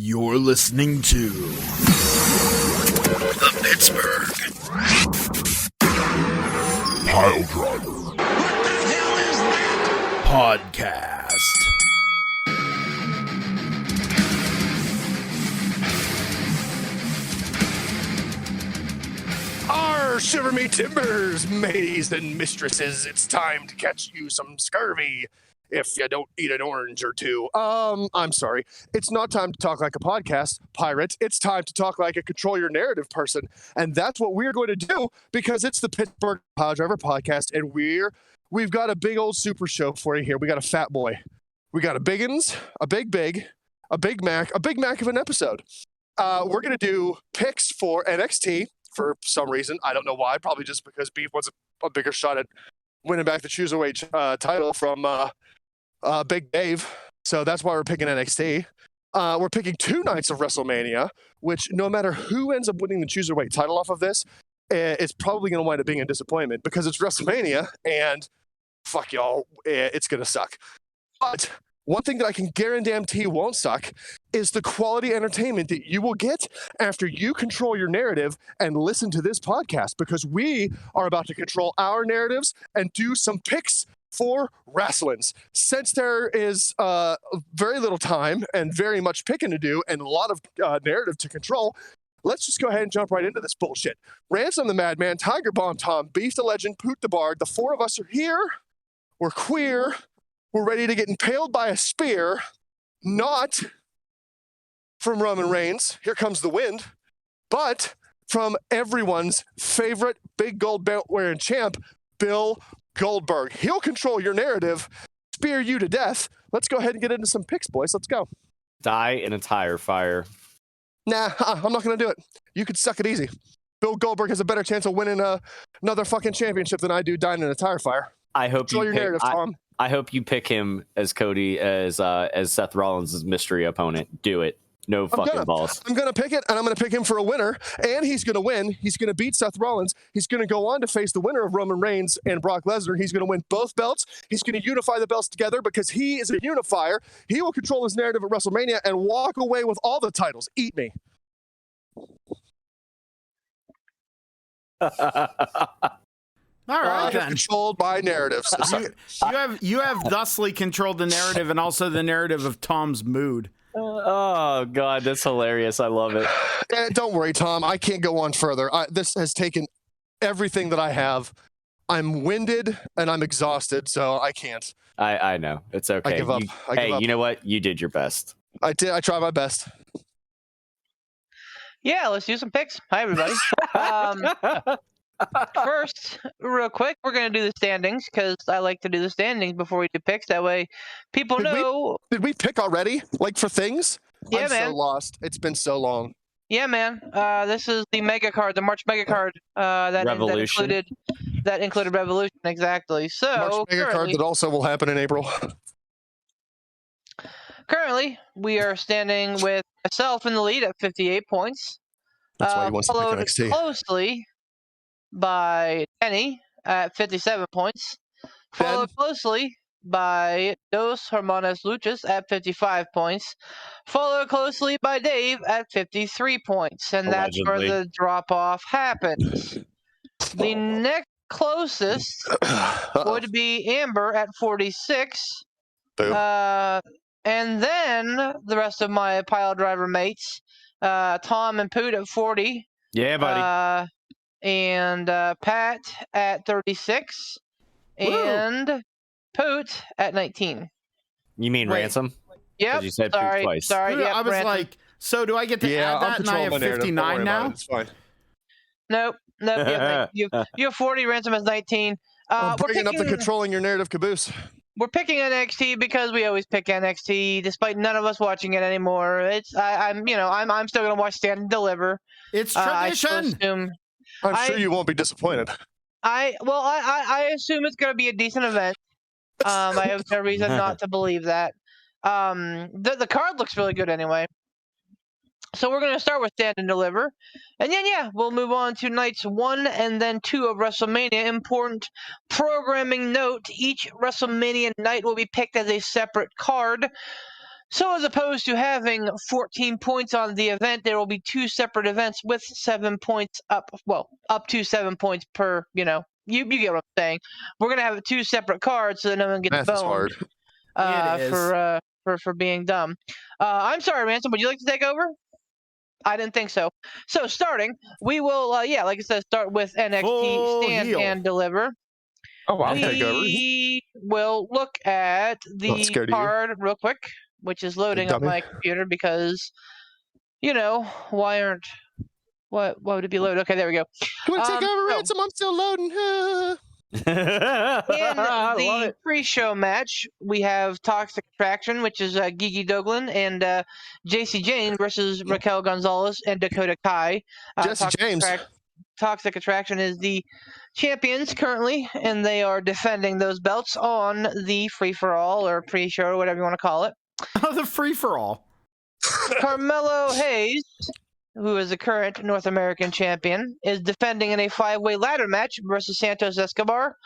You're listening to the Pittsburgh Piledriver. What the hell is that? Podcast. Arr, shiver me timbers, maids and mistresses. It's time to catch you some scurvy if you don't eat an orange or two. I'm sorry. It's not time to talk like a podcast pirate. It's time to talk like a control your narrative person. And that's what we're going to do because it's the Pittsburgh Piledriver Podcast. And we've got a big old super show for you here. We got a fat boy. We got a biggins, a big Mac of an episode. We're going to do picks for NXT for some reason. I don't know why. Probably just because Beef wants a bigger shot at winning back the Cruiserweight title from Big Dave. So that's why we're picking NXT. We're picking 2 nights of WrestleMania, which no matter who ends up winning the Cruiserweight title off of this, it's probably going to wind up being a disappointment because it's WrestleMania and fuck y'all, it's going to suck. But one thing that I can guarantee won't suck is the quality entertainment that you will get after you control your narrative and listen to this podcast, because we are about to control our narratives and do some picks for wrestlings. Since there is very little time and very much picking to do and a lot of narrative to control, let's just go ahead and jump right into this bullshit. Ransom the Madman, Tiger Bomb Tom, Beef the Legend, Poot the Bard, the 4 of us are here. We're queer. We're ready to get impaled by a spear, not from Roman Reigns, here comes the wind, but from everyone's favorite big gold belt wearing champ, Bill Goldberg. He'll control your narrative, spear you to death. Let's go ahead and get into some picks, boys. Let's go. Die in a tire fire. Nah, I'm not going to do it. You could suck it easy. Bill Goldberg has a better chance of winning another fucking championship than I do dying in a tire fire. I hope Control your narrative, Tom. I hope you pick him as Cody as Seth Rollins' mystery opponent. Do it. No fucking balls. I'm going to pick it, and I'm going to pick him for a winner, and he's going to win. He's going to beat Seth Rollins. He's going to go on to face the winner of Roman Reigns and Brock Lesnar. He's going to win both belts. He's going to unify the belts together because he is a unifier. He will control his narrative at WrestleMania and walk away with all the titles. Eat me. All right, then. Controlled by narratives. You have thusly controlled the narrative and also the narrative of Tom's mood. Oh, God, that's hilarious. I love it. Don't worry, Tom. I can't go on further. This has taken everything that I have. I'm winded and I'm exhausted, so I can't. I know. It's okay. I give up. You know what? You did your best. I did. I tried my best. Yeah, let's do some picks. Hi, everybody. First, real quick, we're going to do the standings because I like to do the standings before we do picks. That way people know. Did we pick already? Like for things? Yeah, I'm man. so lost. It's been so long. Yeah, man. This is the mega card, the March mega card that included Revolution. Exactly. So March mega card that also will happen in April. Currently, we are standing with myself in the lead at 58 points. That's why he wants to pick Followed NXT. closely by Denny at 57 points. Followed closely by Dos Hermanos Luchas at 55 points. Followed closely by Dave at 53 points. And Allegedly. That's where the drop-off happens. The next closest would be Amber at 46. Boo. And then the rest of my pile driver mates, Tom and Poot at 40. Yeah, buddy. And Pat at 36. And Poot at 19. You mean Wait. Ransom? Yep. You said sorry, Poot twice. Sorry. Dude, Yep, I was Ransom. like, so do I get to add that and I have 59 now? It's fine. Nope. You have 40. Ransom has 19. I'm bringing up the controlling your narrative caboose. We're picking NXT because we always pick NXT, despite none of us watching it anymore. I'm still gonna watch Stand and Deliver. It's I tradition. assume. I'm sure you won't be disappointed. I assume it's gonna be a decent event. I have no reason not to believe that. The card looks really good anyway. So we're going to start with Stand and Deliver. And then, we'll move on to nights 1 and then 2 of WrestleMania. Important programming note, each WrestleMania night will be picked as a separate card. So as opposed to having 14 points on the event, there will be 2 separate events with 7 points up. Well, up to 7 points per. You get what I'm saying. We're gonna have 2 separate cards so that no one gets Math is boned hard. It is. for being dumb. I'm sorry, Ransom. Would you like to take over? I didn't think so. So starting, we will, like I said, start with NXT Full Stand heel. and Deliver. Oh, I'll take over. We will look at Not the scared of you. card real quick, which is loading up dummy. my computer because, why would it be loaded? Okay, there we go. You want to take over, so- Ransom? I'm still loading. In I love the it. pre-show match, we have Toxic Attraction, which is Gigi Doglin and JC Jane versus Raquel Gonzalez and Dakota Kai. Jesse James. Toxic Attraction is the champions currently, and they are defending those belts on the free-for-all or pre-show or whatever you want to call it. Oh, the free-for-all. Carmelo Hayes, who is the current North American champion, is defending in a 5-way ladder match versus Santos Escobar.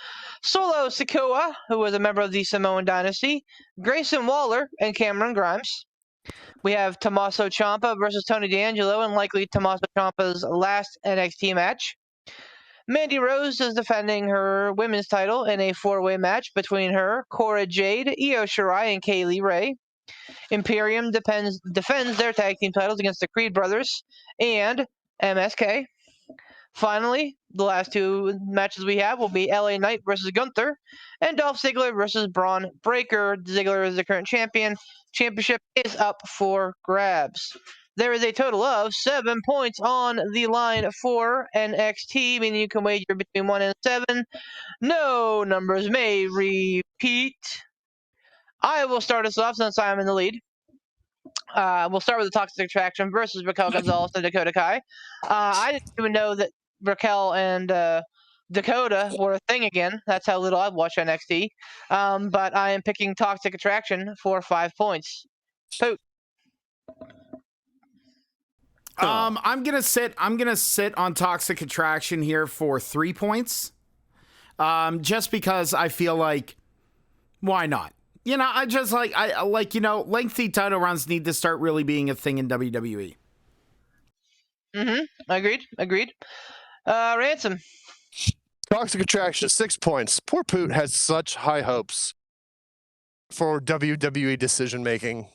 Solo Sikoa, who is a member of the Samoan Dynasty, Grayson Waller, and Cameron Grimes. We have Tommaso Champa versus Tony D'Angelo, and likely Tommaso Ciampa's last NXT match. Mandy Rose is defending her women's title in a 4-way match between her, Cora Jade, Io Shirai, and Kaylee Ray. Imperium defends their tag team titles against the Creed brothers and MSK. Finally, the last 2 matches we have will be LA Knight versus Gunther and Dolph Ziggler versus Braun Breaker. Ziggler is the current champion. Championship is up for grabs. There is a total of 7 points on the line for NXT, meaning you can wager between 1 and 7. No numbers may repeat. I will start us off since I'm in the lead. We'll start with the Toxic Attraction versus Raquel Gonzalez and Dakota Kai. I didn't even know that Raquel and Dakota were a thing again. That's how little I've watched NXT. But I am picking Toxic Attraction for 5 points. Poot. I'm gonna sit on Toxic Attraction here for 3 points. Just because I feel like, why not? I just lengthy title runs need to start really being a thing in WWE. Agreed. Ransom. Toxic Attraction, 6 points. Poor Poot has such high hopes for WWE decision making.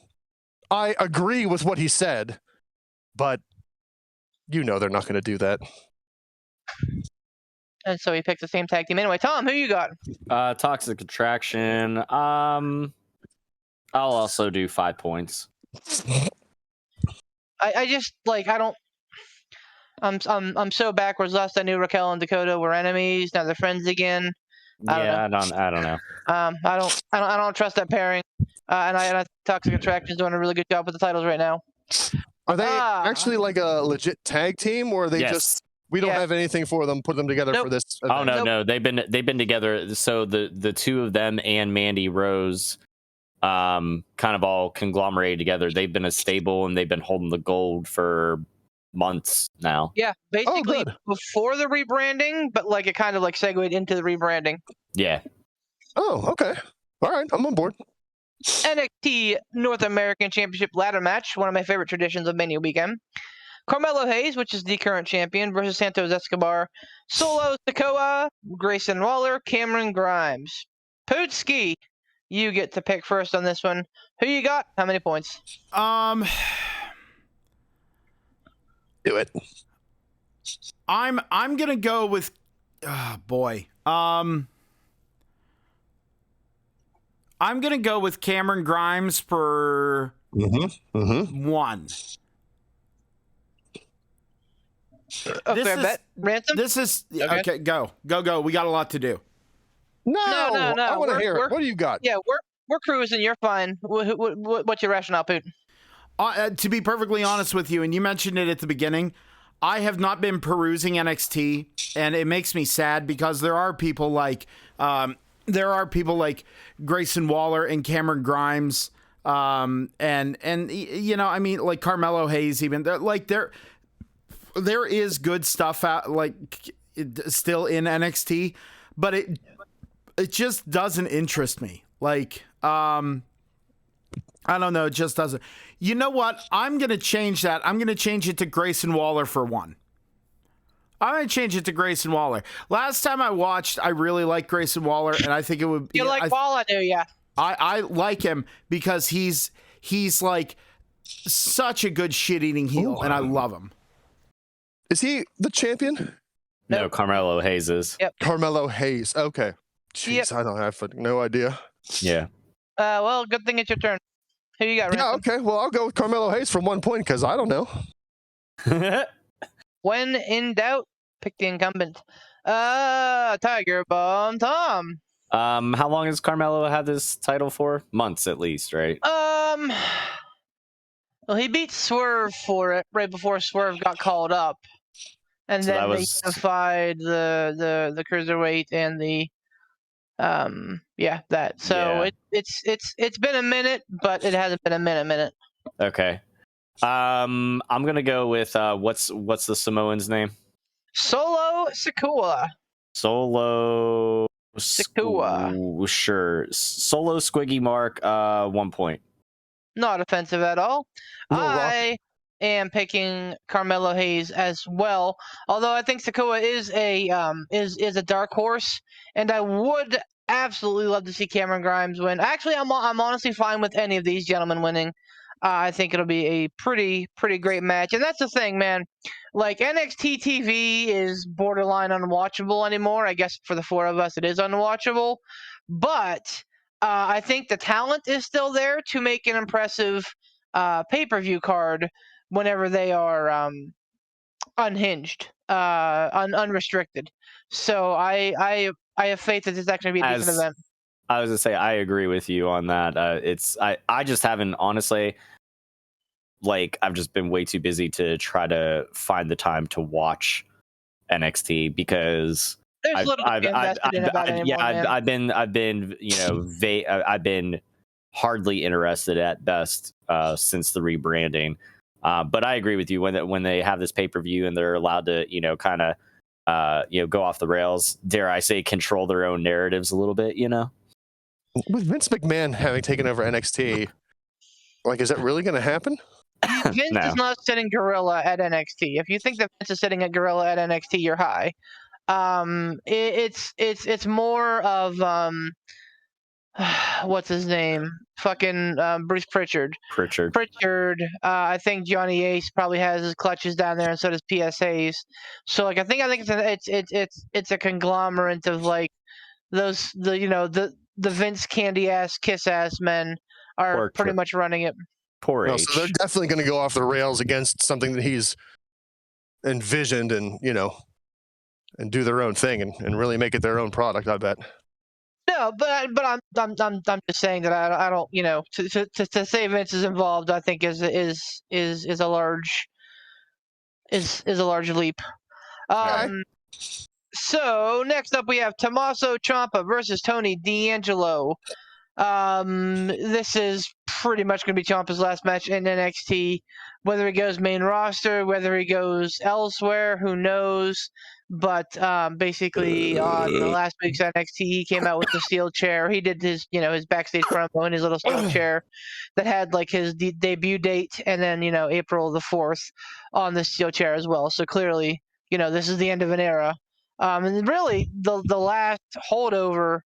I agree with what he said, but they're not going to do that. And so he picked the same tag team anyway. Tom, who you got? Toxic Attraction. I'll also do 5 points. I just I don't. I'm so backwards. Last I knew, Raquel and Dakota were enemies. Now they're friends again. I don't know. I don't trust that pairing. And I Toxic Attraction is doing a really good job with the titles right now. Are they actually like a legit tag team, or are they just? We don't have anything for them. Put them together for this event. Oh no, they've been together. So the 2 of them and Mandy Rose, kind of all conglomerated together. They've been a stable and they've been holding the gold for months now. Yeah, basically before the rebranding, but it kind of segued into the rebranding. Yeah. Oh, okay. All right, I'm on board. NXT North American Championship ladder match, one of my favorite traditions of Mania weekend. Carmelo Hayes, which is the current champion, versus Santos Escobar. Solo Sikoa, Grayson Waller, Cameron Grimes. Pootski, you get to pick first on this one. Who you got? How many points? Do it. I'm gonna go with. Oh boy. I'm gonna go with Cameron Grimes for 1. Fair bet. Ransom? This is okay. Go. We got a lot to do. No. I want to We're- hear it. we're- What do you got? Yeah, we're cruising. You're fine. What's your rationale, Poot? To be perfectly honest with you, and you mentioned it at the beginning, I have not been perusing NXT, and it makes me sad because there are people like Grayson Waller and Cameron Grimes, and like Carmelo Hayes. Even there is good stuff out still in NXT, but it just doesn't interest me. I don't know. It just doesn't. You know what? I'm going to change that. I'm going to change it to Grayson Waller for one. I'm going to change it to Grayson Waller. Last time I watched, I really liked Grayson Waller, and I think it would be... You like Waller, do ya? I like him because he's like such a good shit-eating heel, and I love him. Is he the champion? No, Carmelo Hayes is. Yep. Carmelo Hayes. Okay. Jeez, Yep. I don't have no idea. Yeah. Well, good thing it's your turn. Who you got, Yeah, Ransom? okay. Well, I'll go with Carmelo Hayes from 1 point because I don't know. When in doubt, pick the incumbent. Tiger Bomb Tom. How long has Carmelo had this title for? Months at least, right? Well, he beat Swerve for it right before Swerve got called up, and So then that they was- unified the cruiserweight and the that. So Yeah. it's been a minute, but it hasn't been a minute. Okay. I'm gonna go with what's the Samoan's name? Solo Sikoa. Solo Sikoa. Sure. Solo Squiggy Mark. 1 point. Not offensive at all. No rock. I am picking Carmelo Hayes as well. Although I think Sikoa is a dark horse, and I would absolutely love to see Cameron Grimes win. Actually, I'm honestly fine with any of these gentlemen winning. I think it'll be a pretty great match, and that's the thing, man. Like NXT TV is borderline unwatchable anymore. I guess for the four of us, it is unwatchable, but I think the talent is still there to make an impressive pay-per-view card whenever they are unhinged, unrestricted. So I have faith that this is actually going to be a decent event. I was gonna say I agree with you on that. I just haven't honestly, like, I've just been way too busy to try to find the time to watch NXT because There's little to be invested in about anymore, man. I've been I've been hardly interested at best since the rebranding. But I agree with you when they have this pay-per-view and they're allowed to kind of go off the rails. Dare I say, control their own narratives a little bit. With Vince McMahon having taken over NXT, like, is that really going to happen? Vince No. is not sitting gorilla at NXT. If you think that Vince is sitting at gorilla at NXT, you're high. It's more of what's his name? Fucking Bruce Pritchard. Pritchard. I think Johnny Ace probably has his clutches down there, and so does PSAs. So like I think it's a conglomerate of like the Vince candy ass kiss ass men are pretty much running it. Poor H. So they're definitely going to go off the rails against something that he's envisioned and and do their own thing and really make it their own product. I bet. No, but I'm just saying that I don't to say Vince is involved. I think is a large leap. Okay. So next up we have Tommaso Ciampa versus Tony D'Angelo. This is pretty much going to be Ciampa's last match in NXT. Whether he goes main roster, whether he goes elsewhere, who knows? But basically, on the last week's NXT, he came out with the steel chair. He did his backstage promo in his little steel chair that had like his debut date and then April the 4th on the steel chair as well. So clearly, this is the end of an era. And really, the last holdover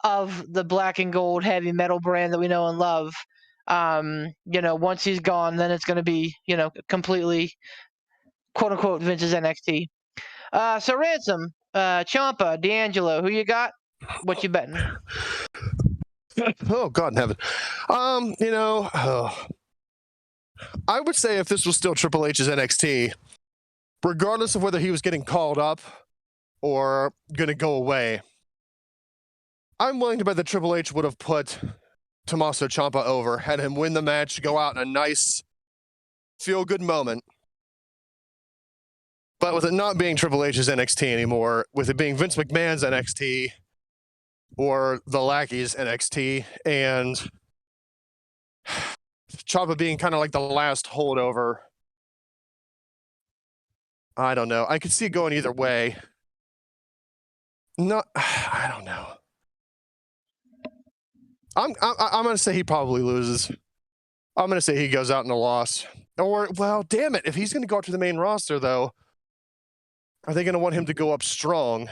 of the black and gold heavy metal brand that we know and love. Once he's gone, then it's going to be, completely, quote unquote, Vince's NXT. So Ransom, Ciampa, D'Angelo, who you got? What you betting? Oh, God in heaven. I would say if this was still Triple H's NXT, regardless of whether he was getting called up or going to go away, I'm willing to bet that Triple H would have put Tommaso Ciampa over, had him win the match, go out in a nice, feel-good moment. But with it not being Triple H's NXT anymore, with it being Vince McMahon's NXT or the Lackey's NXT, and Ciampa being kind of like the last holdover, I don't know. I could see it going either way. I don't know. I'm going to say he probably loses. I'm going to say he goes out in a loss. Or, well, damn it. If he's going to go out to the main roster, though, are they going to want him to go up strong?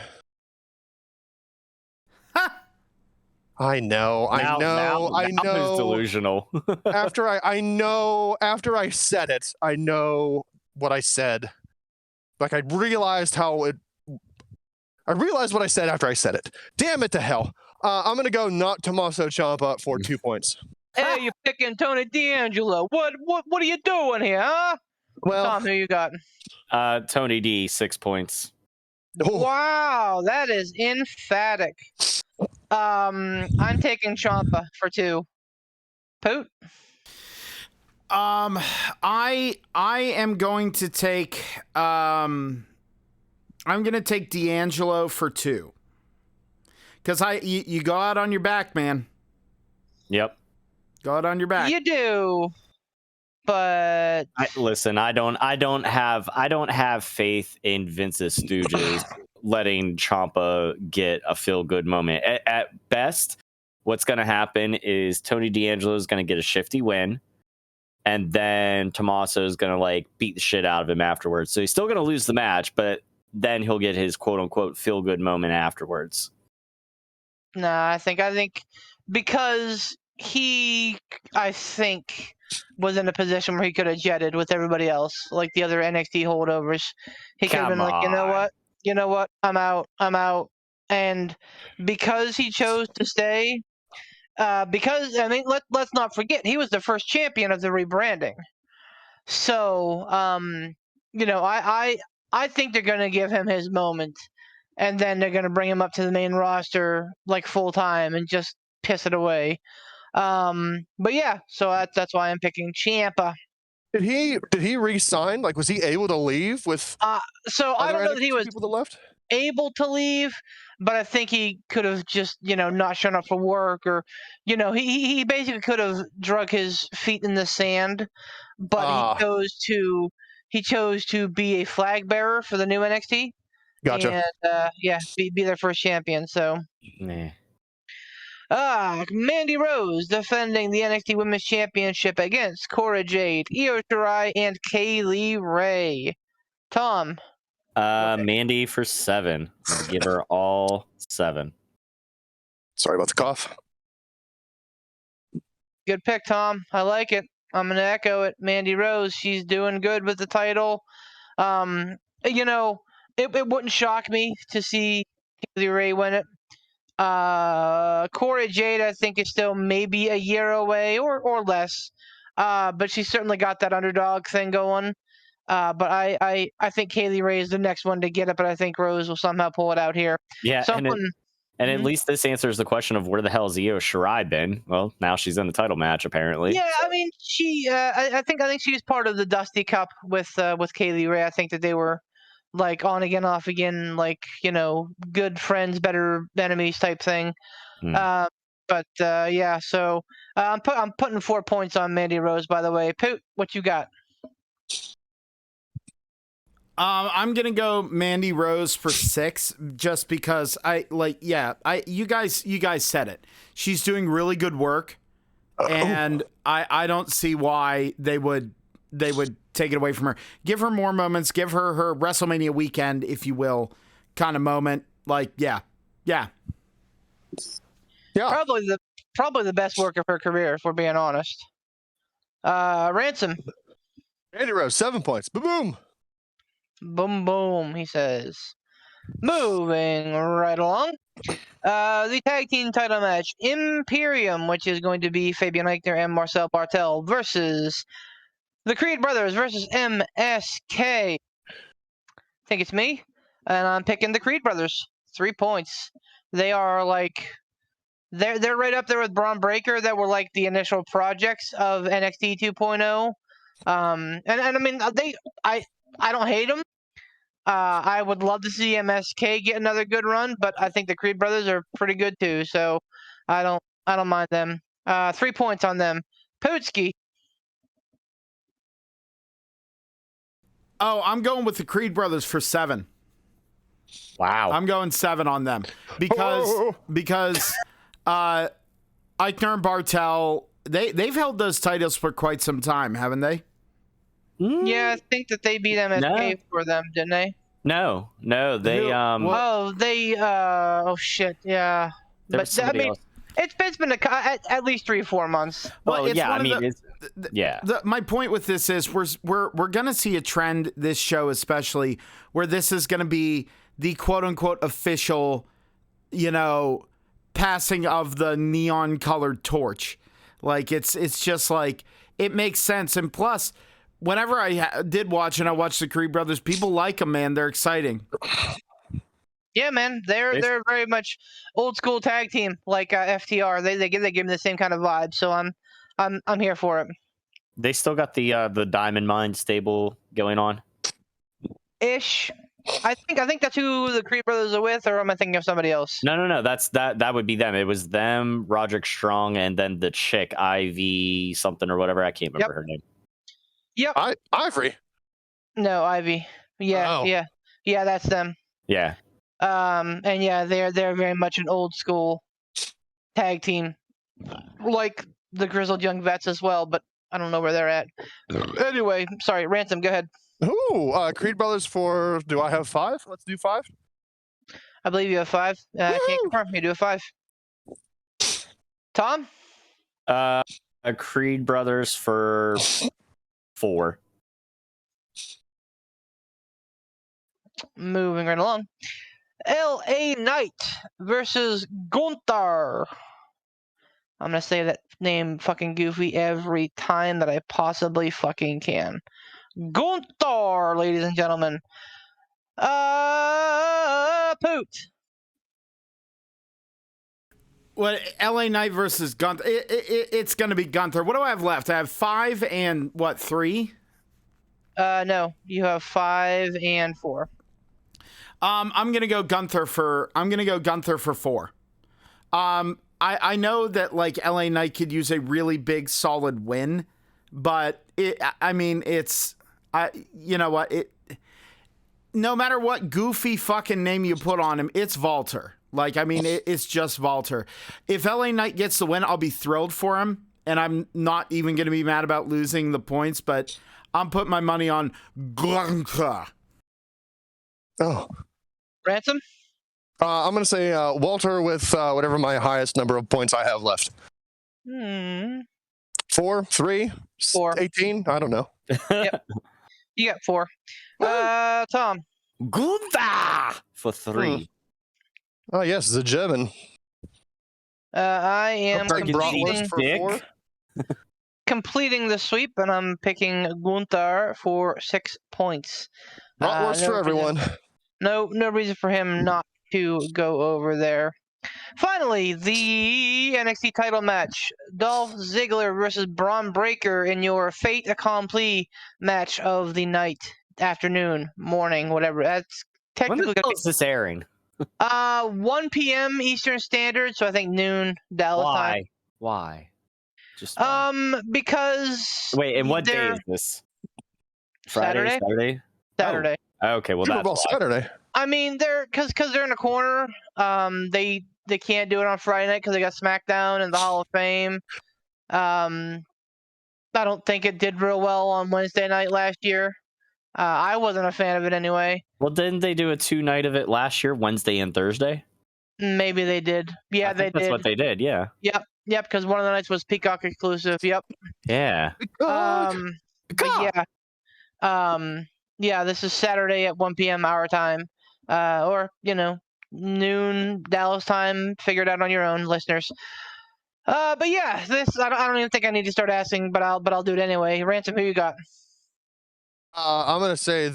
I know. Now it's delusional. after I said it, I know what I said. Like, I realized what I said after I said it. Damn it to hell. I'm going to go not Tommaso Ciampa for 2 points. Hey, you're picking Tony D'Angelo. What are you doing here, huh? Well, Tom, who you got? Tony D, 6 points. Wow, that is emphatic. I'm taking Champa for 2. Poot? I am going to take I'm going to take D'Angelo for 2. Cuz you go out on your back, man. Yep. Go out on your back. You do. But listen, I don't have faith in Vince's stooges letting Champa get a feel good moment. At best, what's going to happen is Tony D'Angelo is going to get a shifty win, and then Tommaso is going to like beat the shit out of him afterwards. So he's still going to lose the match, but then he'll get his quote unquote feel good moment afterwards. nah, I think because he, I think, was in a position where he could have jetted with everybody else, like the other NXT holdovers. He could have been like, you know what, I'm out. And because he chose to stay, because I mean, let's not forget, he was the first champion of the rebranding. So, I think they're gonna give him his moment, and then they're gonna bring him up to the main roster like full time and just piss it away. But yeah, so that's why I'm picking Champa. did he re-sign? Like, was he able to leave with? So I don't know that he was people that left. able to leave, but I think he could have just, not shown up for work, or, he basically could have drug his feet in the sand, but he chose to be a flag bearer for the new NXT. Gotcha. And be their first champion. So. Nah. Mandy Rose defending the NXT Women's Championship against Cora Jade, Io Shirai, and Kaylee Ray. Tom. Mandy for 7. I'll give her all 7. Sorry about the cough. Good pick, Tom. I like it. I'm going to echo it. Mandy Rose, she's doing good with the title. It wouldn't shock me to see Kaylee Ray win it. Cora Jade, I think, is still maybe a year away or less. But she's certainly got that underdog thing going. But I think Kaylee Ray is the next one to get it, but I think Rose will somehow pull it out here. Yeah, and at least this answers the question of where the hell has Io Shirai been? Well, now she's in the title match, apparently. Yeah, I mean, she. I think she was part of the Dusty Cup with Kaylee Ray. I think that they were like on again, off again, like good friends, better enemies type thing. So I'm putting 4 points on Mandy Rose. By the way, Poot, what you got? I'm gonna go Mandy Rose for 6, just because you guys said it. She's doing really good work, and I don't see why they would take it away from her. Give her more moments. Give her WrestleMania weekend, if you will, kind of moment. Yeah. Probably the best work of her career, if we're being honest. Ransom. Mandy Rose, 7 points. Boom. Boom, boom, he says. Moving right along. The tag team title match, Imperium, which is going to be Fabian Eichner and Marcel Bartel versus the Creed Brothers versus MSK. I think it's me, and I'm picking the Creed Brothers. 3 points. They are they're right up there with Braun Breaker, that were like the initial projects of NXT 2.0. And I mean, I don't hate them. I would love to see MSK get another good run, but I think the Creed Brothers are pretty good too, so I don't mind them. 3 points on them. Pootsky. Oh, I'm going with the Creed Brothers for 7. Wow. I'm going 7 on them because Eichner and Bartel, they've held those titles for quite some time, haven't they? Yeah, I think that they beat MSK for them, didn't they? No, they Oh shit, yeah. there was somebody else. It's been at least 3 or 4 months. Well, it's yeah, one I of mean, the- my point with this is we're gonna see a trend this show, especially where this is gonna be the quote unquote official, passing of the neon colored torch. Like it's just like it makes sense, and plus, whenever I did watch and I watched the Creed brothers, people like them, man. They're exciting. Yeah, man, they're very much old school tag team like FTR. They give me the same kind of vibe, so I'm here for it. They still got the Diamond Mine stable going on. Ish. I think that's who the Creed brothers are with, or am I thinking of somebody else? No. That would be them. It was them, Roderick Strong, and then the chick Ivy something or whatever. I can't remember her name. Yep. Ivory. No, Ivy. Yeah, yeah, that's them. Yeah. And yeah, they're very much an old school tag team, like the Grizzled Young Vets as well. But I don't know where they're at. Anyway, sorry, Ransom, go ahead. Ooh, Creed brothers for. Do I have 5? Let's do 5. I believe you have 5. I can't confirm. You do have 5. Tom? Creed brothers for 4. Moving right along. L.A. Knight versus Gunther. I'm going to say that name fucking goofy every time that I possibly fucking can. Gunther, ladies and gentlemen. Poot. What, LA Knight versus Gunther? It's going to be Gunther. What do I have left? I have 5 and what, 3? No, you have 5 and 4. I'm gonna go Gunther for 4. I know that like LA Knight could use a really big solid win, but no matter what goofy fucking name you put on him, it's Walter. Like, I mean, it's just Walter. If LA Knight gets the win, I'll be thrilled for him, and I'm not even gonna be mad about losing the points, but I'm putting my money on Gunther. Oh. Ransom? I'm going to say Walter with whatever my highest number of points I have left. 4, 3, 4. 18? I don't know. Yep. You got 4. Tom? Gunther for 3. Oh, yes, the German. I am Bratwurst for 4. completing the sweep, and I'm picking Gunther for 6 points. Bratwurst for everyone. No reason for him not to go over there. Finally, the NXT title match. Dolph Ziggler versus Braun Breaker in your fait accompli match of the night, afternoon, morning, whatever. That's technically When the hell is this airing? 1 p.m. Eastern Standard, so I think noon Dallas time. Why? Just because wait, and what day is this? Friday? Saturday. Oh, okay, well Super that's Bowl why. Saturday. I mean, they're because they're in a corner. They can't do it on Friday night because they got SmackDown and the Hall of Fame. I don't think it did real well on Wednesday night last year. I wasn't a fan of it anyway. Well, didn't they do a 2-night of it last year, Wednesday and Thursday? Maybe they did. Yeah, I think that's what they did. Yeah. Yep. Because one of the nights was Peacock exclusive. Yep. Yeah. But yeah. This is Saturday at 1 p.m. our time, or noon Dallas time. Figure it out on your own, listeners. But yeah, this I don't even think I need to start asking, but I'll do it anyway. Ransom, who you got? I'm gonna say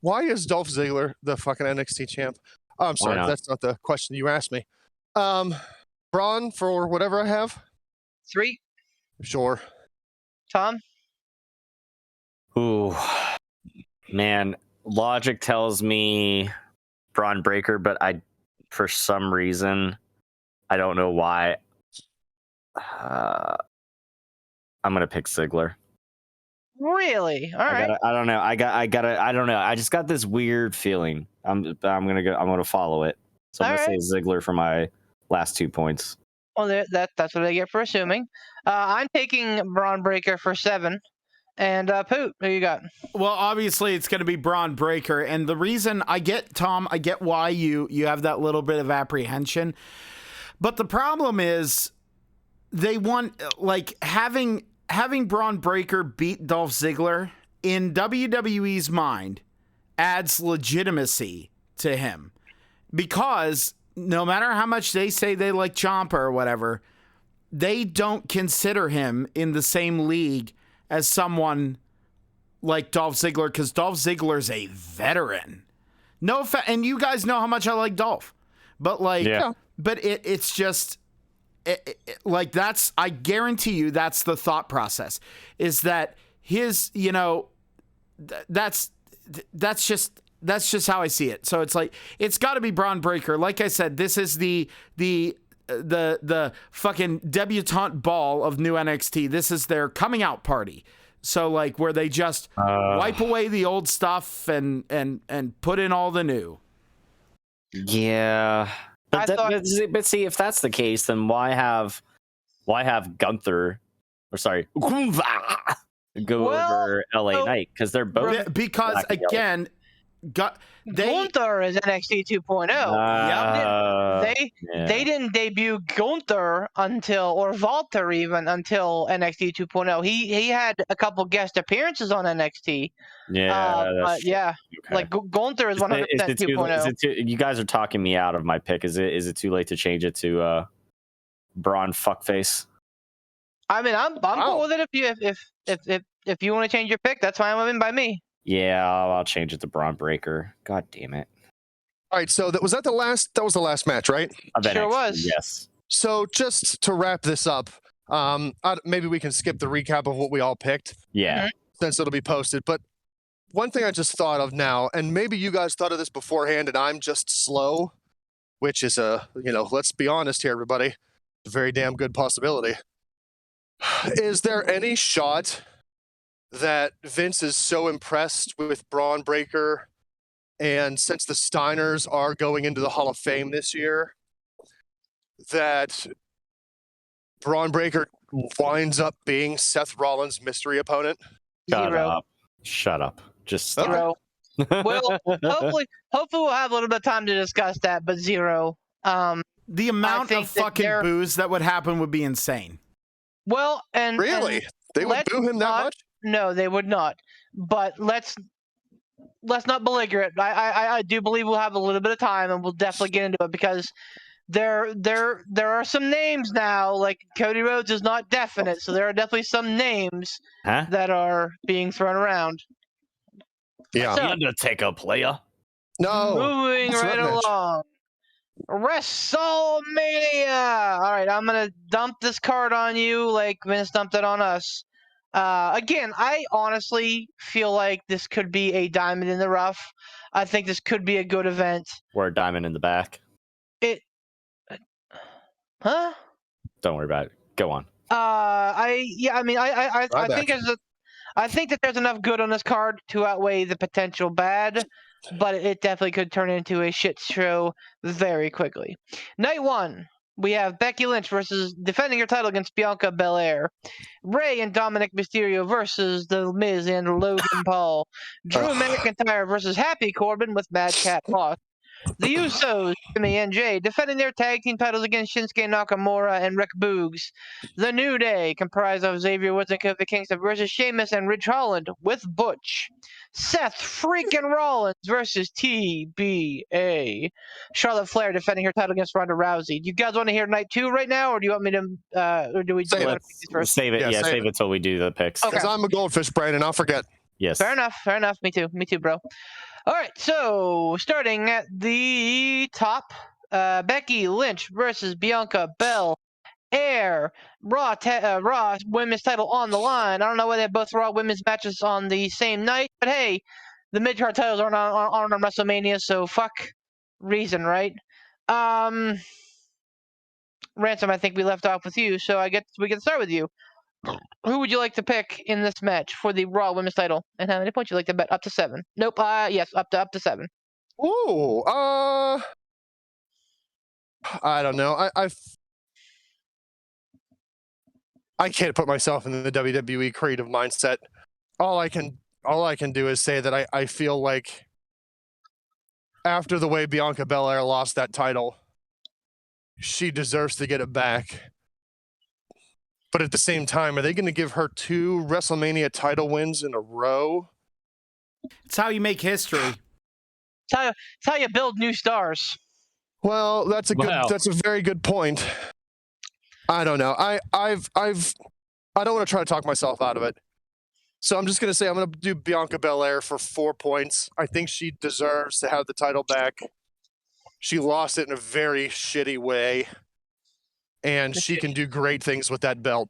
why is Dolph Ziggler the fucking NXT champ? Oh, I'm sorry, that's not the question you asked me. Braun for whatever I have. 3. Sure. Tom. Ooh, man, logic tells me Braun Breaker, but for some reason, I don't know why. I'm gonna pick Ziggler. Really? All right. I don't know. I don't know. I just got this weird feeling. I'm gonna follow it. So I'm gonna say Ziggler for my last 2 points. Well, that's what I get for assuming. I'm taking Braun Breaker for 7. And Poot, who you got? Well, obviously it's going to be Braun Breaker, and the reason I get why you have that little bit of apprehension, but the problem is they want like having Braun Breaker beat Dolph Ziggler in WWE's mind adds legitimacy to him, because no matter how much they say they like Champa or whatever, they don't consider him in the same league as someone like Dolph Ziggler, because Dolph Ziggler's a veteran. And you guys know how much I like Dolph, but but it's just like that's. I guarantee you that's the thought process. Is that his? That's just how I see it. So it's like it's got to be Braun Breaker. Like I said, this is the fucking debutante ball of new NXT. This is their coming out party. So like where they just wipe away the old stuff and put in all the new. Yeah. But see, if that's the case, then why have Gunther go over LA Knight? Because they're both because again Gunther is NXT 2.0. They didn't debut Gunther or Walter even until NXT 2.0. He had a couple guest appearances on NXT. Okay. Like Gunther is 100% 2.0. You guys are talking me out of my pick. Is it too late to change it to Braun Fuckface? I mean, I'm cool with it. If you want to change your pick, that's fine by me. Yeah, I'll change it to Braun Breaker. God damn it. All right, so that was the last match, right? Sure was. Yes. So just to wrap this up, maybe we can skip the recap of what we all picked. Yeah. Since it'll be posted. But one thing I just thought of now, and maybe you guys thought of this beforehand and I'm just slow, which is let's be honest here, everybody, a very damn good possibility. Is there any shot that Vince is so impressed with Braun Breaker, and since the Steiners are going into the Hall of Fame this year, that Braun Breaker winds up being Seth Rollins' mystery opponent? Shut up. Just stop. 0. Well, hopefully we'll have a little bit of time to discuss that, but 0. The amount of fucking booze that would happen would be insane. Well, and really, they would boo him that much? No, they would not. But let's not belligerent. I do believe we'll have a little bit of time, and we'll definitely get into it, because there are some names now. Like Cody Rhodes is not definite, so there are definitely some names that are being thrown around. Yeah, so, the Undertaker player. No, moving right along. WrestleMania. All right, I'm gonna dump this card on you like Vince dumped it on us. Again, I honestly feel like this could be a diamond in the rough. I think this could be a good event. Or a diamond in the back. Huh? Don't worry about it. Go on. I think that there's enough good on this card to outweigh the potential bad, but it definitely could turn into a shit show very quickly. Night 1. We have Becky Lynch versus defending her title against Bianca Belair. Rey and Dominic Mysterio versus The Miz and Logan Paul. Drew McIntyre versus Happy Corbin with Madcap Moss. The Usos, Jimmy and Jay, defending their tag team titles against Shinsuke Nakamura and Rick Boogs. The New Day, comprised of Xavier Woods and Kofi Kingston versus Sheamus and Ridge Holland with Butch. Seth freaking Rollins versus TBA. Charlotte Flair defending her title against Ronda Rousey. Do you guys want to hear night 2 right now, or do you want me to, or do we Save want it. to pick these first? Save it. Save it till we do the picks. Because I'm a goldfish brain and I'll forget. Yes. Fair enough. Me too, bro. All right, so starting at the top, Becky Lynch versus Bianca Belair. Raw women's title on the line. I don't know why they both Raw women's matches on the same night, but hey, the mid-card titles aren't on WrestleMania, so fuck reason, right? Ransom, I think we left off with you, so we can start with you. Who would you like to pick in this match for the Raw Women's title? And how many points would you like to bet? Up to 7. Nope. Yes, up to 7. Ooh. I don't know. I can't put myself in the WWE creative mindset. All I can do is say that I feel like after the way Bianca Belair lost that title, she deserves to get it back. But at the same time, are they going to give her 2 WrestleMania title wins in a row? It's how you make history. It's how you build new stars. Well, that's a very good point. I don't know. I don't want to try to talk myself out of it. So I'm just going to say I'm going to do Bianca Belair for 4 points. I think she deserves to have the title back. She lost it in a very shitty way. And she can do great things with that belt.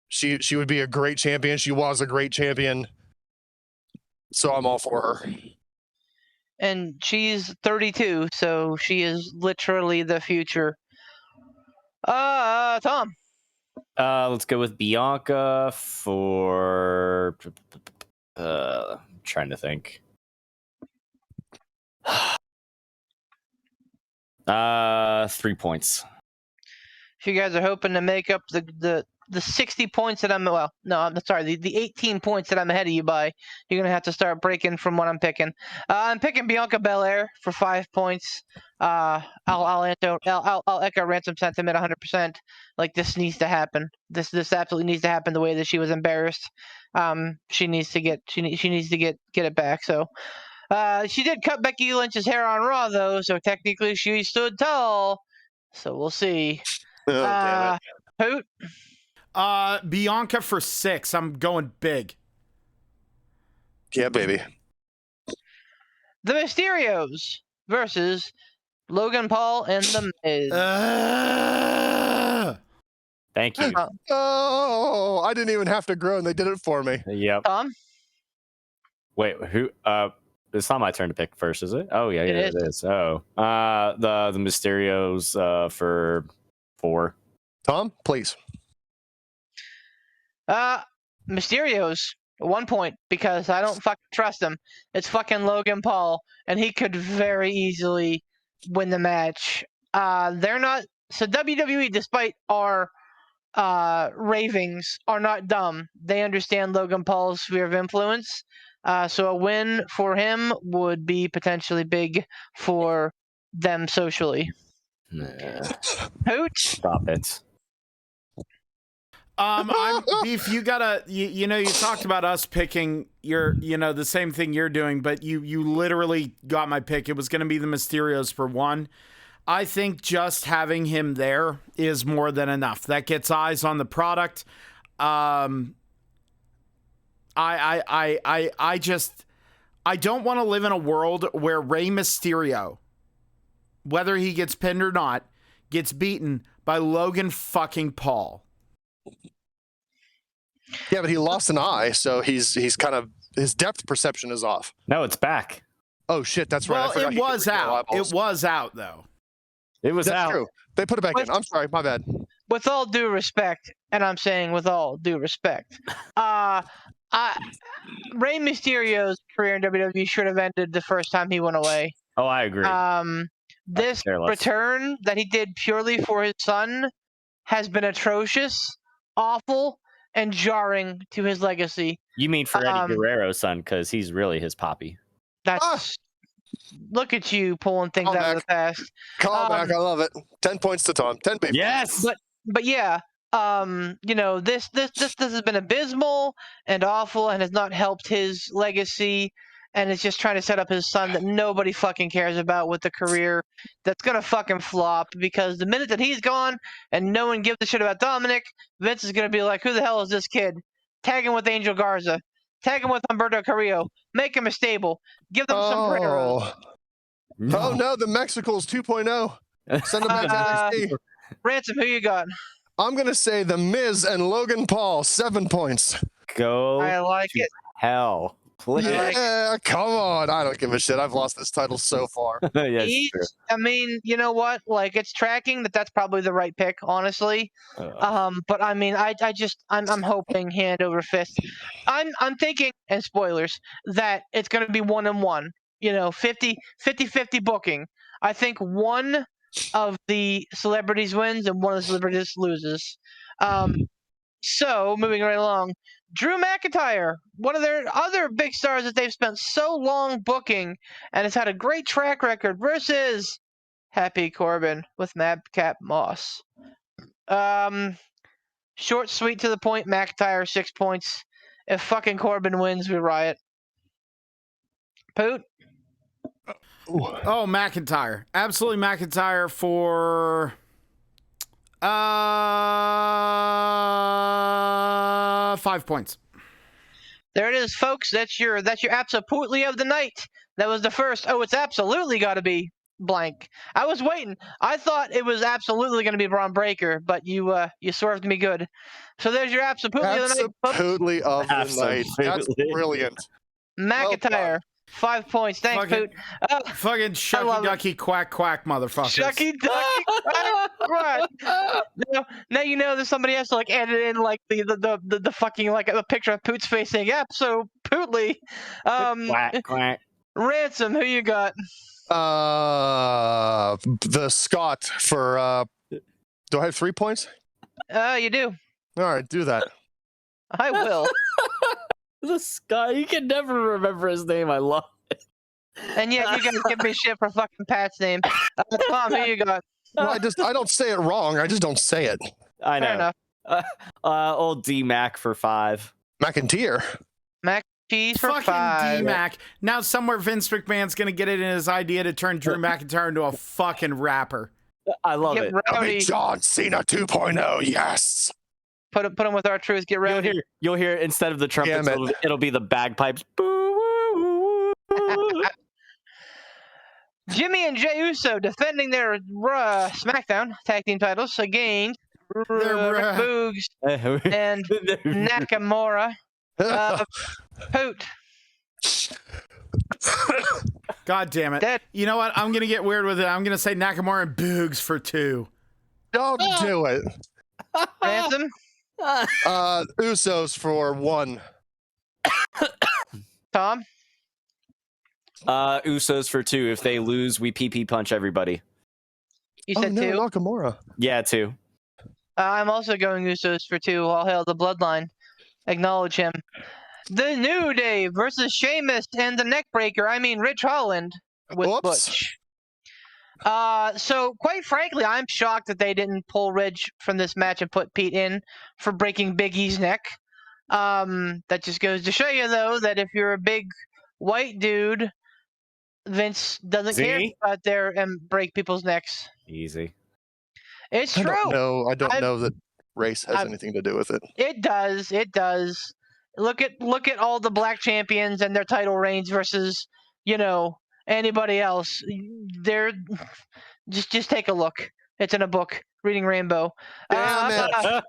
She would be a great champion. She was a great champion. So I'm all for her. And she's 32, so she is literally the future. Tom. Let's go with Bianca for trying to think. 3 points. If you guys are hoping to make up the 60 points that I'm the 18 points that I'm ahead of you by, you're gonna have to start breaking from what I'm picking. I'm picking Bianca Belair for 5 points. I'll echo Ransom sentiment 100%. Like, this needs to happen. This absolutely needs to happen. The way that she was embarrassed, she needs to get it back. So, she did cut Becky Lynch's hair on Raw though, so technically she stood tall. So we'll see. Oh, damn it. Hoot. Bianca for 6. I'm going big. Yeah, baby. The Mysterios versus Logan Paul and The Miz. Thank you. Oh, I didn't even have to groan. They did it for me. Yep. Tom? Wait, who? It's not my turn to pick first, is it? Oh yeah, it is. Oh, the Mysterios for 4. Tom, please. Mysterios, 1 point, because I don't fucking trust him. It's fucking Logan Paul, and he could very easily win the match. They're not. So WWE, despite our ravings, are not dumb. They understand Logan Paul's sphere of influence. So a win for him would be potentially big for them socially. Hoot. Stop it. I'm Beef. You gotta, you talked about us picking the same thing you're doing, but you literally got my pick. It was going to be the Mysterios for 1. I think just having him there is more than enough. That gets eyes on the product. I don't want to live in a world where Rey Mysterio, whether he gets pinned or not, gets beaten by Logan fucking Paul. Yeah, but he lost an eye, so he's kind of, his depth perception is off. No, it's back. Oh shit, that's right. Well, it was out. It was out though. It was That's out. true. They put it back in. I'm sorry, my bad. With all due respect, and I'm saying with all due respect, Rey Mysterio's career in WWE should have ended the first time he went away. Oh, I agree. This return that he did purely for his son has been atrocious, awful, and jarring to his legacy. You mean for Eddie Guerrero's son, because he's really his poppy. That's look at you pulling things out of the past. Call back, I love it. 10 points to Tom. 10 baby. Yes. But yeah, this has been abysmal and awful and has not helped his legacy, and it's just trying to set up his son that nobody fucking cares about with a career that's gonna fucking flop, because the minute that he's gone and no one gives a shit about Dominic, Vince is gonna be like, who the hell is this kid? Tag him with Angel Garza. Tag him with Humberto Carrillo. Make him a stable. Give them sombreros. Oh no, the Mexicals 2.0. Send them back to NXT. Ransom, who you got? I'm gonna say the Miz and Logan Paul, 7 points. Go. I like it. Hell, please. Yeah, come on. I don't give a shit. I've lost this title so far. Yes, true. I mean, you know what? Like, it's tracking that's probably the right pick, honestly. But I mean, I'm hoping hand over fist. I'm thinking, and spoilers, that it's going to be 1-1. 50-50 booking. I think one of the celebrities wins and one of the celebrities loses. So, moving right along, Drew McIntyre, one of their other big stars that they've spent so long booking and has had a great track record, versus Happy Corbin with Madcap Moss. Short, sweet, to the point, McIntyre, 6 points. If fucking Corbin wins, we riot. Poot? Oh, McIntyre. Absolutely McIntyre for 5 points. There it is, folks. That's your absolutely of the night. That was the first. Oh, it's absolutely got to be blank. I was waiting. I thought it was absolutely going to be Braun Breaker, but you swerved me good. So there's your absolutely of the night, folks. Absolutely of the night. That's brilliant. McIntyre, 5 points. Thanks, Fucking- Poot. Fucking shucky ducky quack quack motherfuckers. Shucky ducky quack. Now you know that somebody has to like edit in like the fucking like a picture of Poot's face saying yep. So Pootly, Quack, quack. Ransom, who you got? The Scott for. Do I have 3 points? You do. All right, do that. I will. This guy, you can never remember his name. I love it. And yet you guys give me shit for fucking Pat's name. Tom, who you got? No, I don't say it wrong. I just don't say it. I Fair know. enough. Old D-Mac for 5. McIntyre. Cheese for Fucking 5. D-Mac. Now somewhere Vince McMahon's going to get it in his idea to turn Drew McIntyre into a fucking rapper. I love Get it. rowdy. John Cena 2.0. Yes. Put him with our truth. Get rowdy. You'll hear instead of the trumpets, Damn it. it'll be the bagpipes. Boo, woo, woo. Jimmy and Jey Uso defending their SmackDown tag team titles against Rick Boogs and Nakamura. Poot. God damn it. Dead. You know what? I'm going to get weird with it. I'm going to say Nakamura and Boogs for 2. Don't do it. Ransom. Usos for 1. Tom. Usos for 2. If they lose, we PP punch everybody. You said 2. Nakamura. Yeah, 2. I'm also going Usos for 2. All hail the bloodline. Acknowledge him. The New Day versus Sheamus and the Neckbreaker. I mean, Rich Holland with Whoops. Butch. So quite frankly, I'm shocked that they didn't pull Ridge from this match and put Pete in for breaking Big E's neck. That just goes to show you, though, that if you're a big white dude, Vince doesn't care to go out there and break people's necks. Easy. It's I true. don't know that race has anything to do with it. It does. It does. Look at all the black champions and their title reigns versus, anybody else. They're just take a look. It's in a book. Reading Rainbow. Damn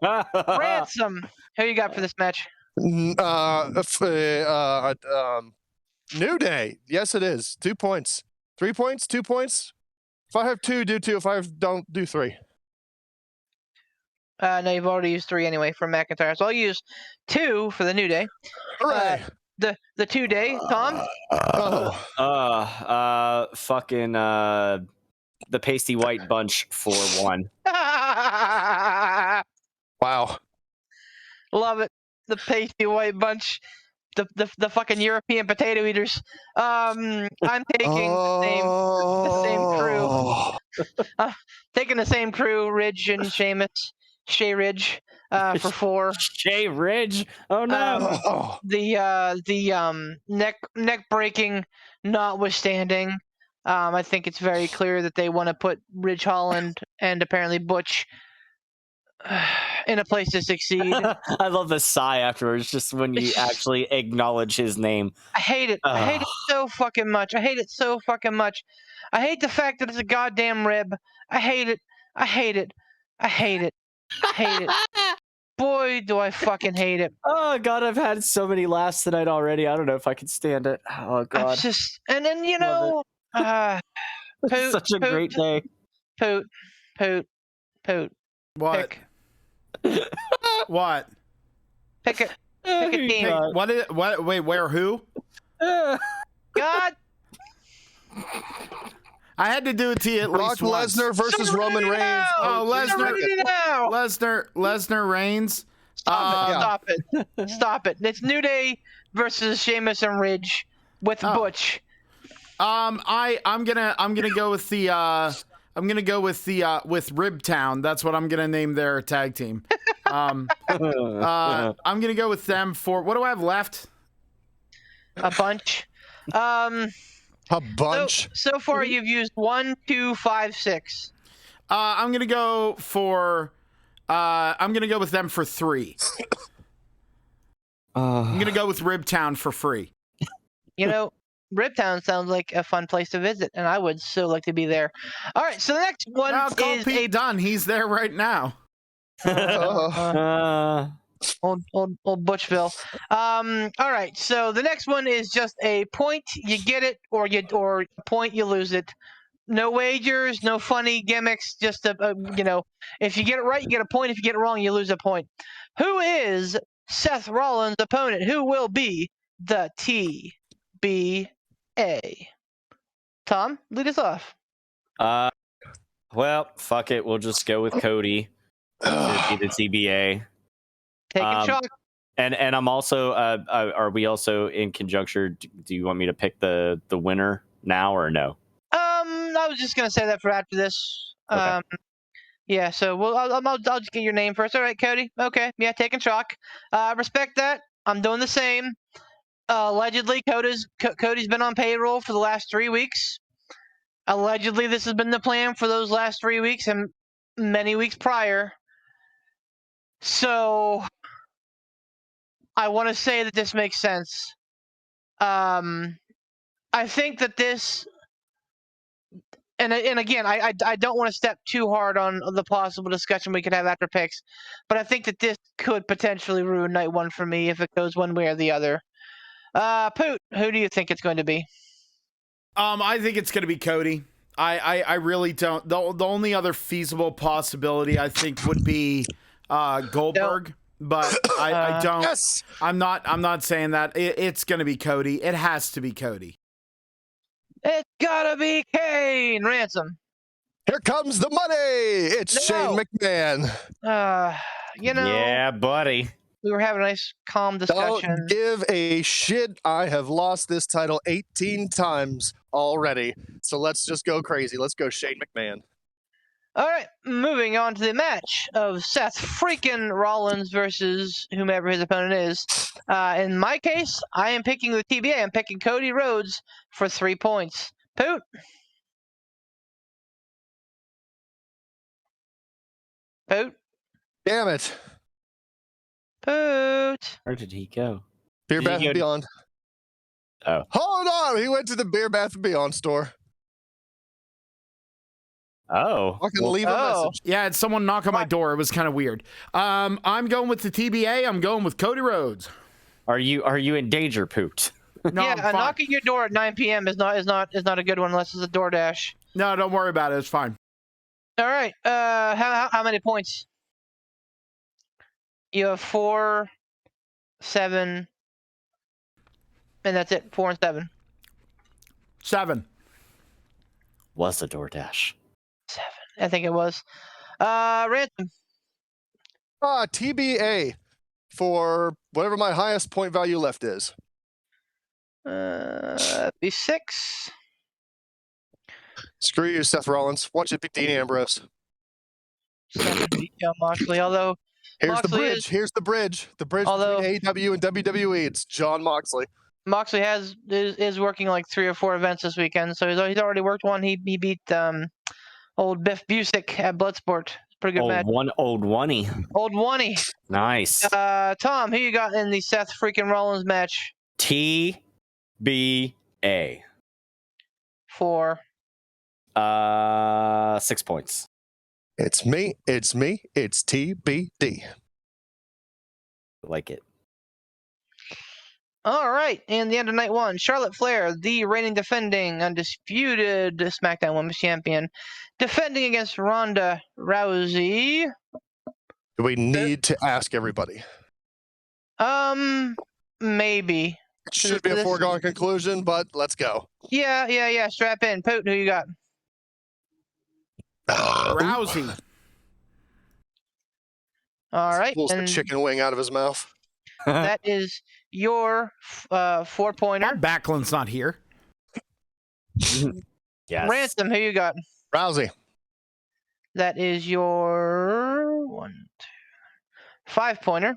Ransom. Who you got for this match? New Day. Yes, it is. 2 points. 3 points. 2 points. If I have 2, do 2. If I don't, do 3. No, you've already used 3 anyway from McIntyre, so I'll use 2 for the New Day. Hooray! The 2 day, Tom. Fucking the pasty white bunch for 1. Wow. Love it. The pasty white bunch. The fucking European potato eaters. I'm taking the same crew. Taking the same crew, Ridge and Sheamus. Shea Ridge for 4. Shea Ridge? Oh no. The neck breaking notwithstanding, I think it's very clear that they want to put Ridge Holland and apparently Butch in a place to succeed. I love the sigh afterwards, just when you actually acknowledge his name. I hate it. I hate it so fucking much. I hate it so fucking much. I hate the fact that it's a goddamn rib. I hate it. I hate it. I hate it. I hate it. Boy, do I fucking hate it. Oh god, I've had so many laughs tonight already. I don't know if I can stand it. Oh god. And then It's such a great day. Poot. What? What? Pick a team. Hey, what? Wait, where? Who? God. I had to do it to you at Brock least once. Lesnar versus Roman Reigns. Oh, Lesnar Lesnar Reigns. Stop it. It's New Day versus Sheamus and Ridge with Butch. I'm gonna go with the with Ribtown. That's what I'm gonna name their tag team. I'm gonna go with them for what do I have left? A bunch. A bunch. So far, you've used 1, 2, 5, 6. I'm gonna go for. I'm gonna go with them for 3. I'm gonna go with Ribtown for free. You know, Riptown sounds like a fun place to visit, and I would so like to be there. All right, so the next one Call is Pete Dunne. He's there right now. old Butchville. All right, so the next one is just a point. You get it, or a point you lose it. No wagers, no funny gimmicks. Just if you get it right, you get a point. If you get it wrong, you lose a point. Who is Seth Rollins' opponent? Who will be the TBA? Tom, lead us off. Well, fuck it. We'll just go with Cody. To be the TBA. Taking shock. And I'm also. Are we also in conjuncture? Do you want me to pick the winner now or no? I was just gonna say that for after this. Okay. Yeah. So I'll just get your name first. All right, Cody. Okay. Yeah, taking shock. Respect that. I'm doing the same. Allegedly, Cody's been on payroll for the last 3 weeks. Allegedly, this has been the plan for those last 3 weeks and many weeks prior. So I want to say that this makes sense. I think that this, and again, I don't want to step too hard on the possible discussion we could have after picks, but I think that this could potentially ruin night one for me if it goes one way or the other. Poot, who do you think it's going to be? I think it's going to be Cody. I really don't. The only other feasible possibility I think would be Goldberg, but I don't. Yes. I'm not saying that. It's going to be Cody. It has to be Cody. It's gotta be Kane Ransom. Here comes the money. It's Shane McMahon. Yeah, buddy. We were having a nice, calm discussion. Don't give a shit. I have lost this title 18 times already. So let's just go crazy. Let's go Shane McMahon. All right, moving on to the match of Seth freaking Rollins versus whomever his opponent is. In my case, I am picking the TBA. I'm picking Cody Rhodes for 3 points. Poot? Poot? Damn it. Poot? Where did he go? Beer Did he Bath go and to- Beyond. Oh. Hold on. He went to the Beer Bath and Beyond store. Oh. I can leave a message. Yeah, it's someone knock on my door. It was kind of weird. I'm going with the TBA. I'm going with Cody Rhodes. Are you in danger, Poot? No, Yeah, I'm fine. knocking your door at 9 p.m. is not a good one unless it's a DoorDash. No, don't worry about it. It's fine. All right. How many points? You have 4, 7, and that's it. 4 and 7. 7. Was a DoorDash. 7. I think it was. Ransom. TBA for whatever my highest point value left is. Be 6. Screw you, Seth Rollins. Watch it be Dean Ambrose. 7 John Moxley. Although Here's the Moxley bridge. is- Here's the bridge. The bridge Although- between AEW and WWE. It's John Moxley. Moxley is working like 3 or 4 events this weekend, so he's already worked one. He beat old Biff Busick at Bloodsport. Pretty good match. Old oney. Old oney. Nice. Tom, who you got in the Seth freaking Rollins match? TBA. 4. 6 points. It's me. It's TBD. Like it. All right, and the end of night one, Charlotte Flair, the reigning defending undisputed SmackDown Women's Champion, defending against Ronda Rousey. Do we need to ask everybody? Maybe. It should be a foregone conclusion, but let's go. Yeah. Strap in. Poot, who you got? Rousey. All right, Pulls the and chicken wing out of his mouth. that is your 4-pointer. Backlund's not here. Yes. Ransom, who you got? Rousey. That is your 5-pointer.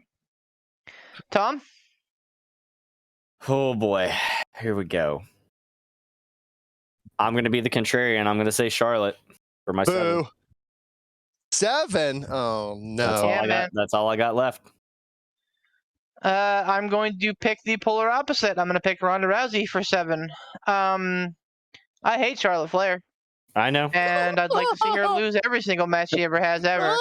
Tom? Oh boy, here we go. I'm gonna be the contrarian. I'm gonna say Charlotte for my 7. Boo. 7? Oh, no. That's all Yeah, I man. got. That's all I got left. I'm going to pick the polar opposite. I'm going to pick Ronda Rousey for 7. I hate Charlotte Flair, I know. and I'd like to see her lose every single match she ever has ever.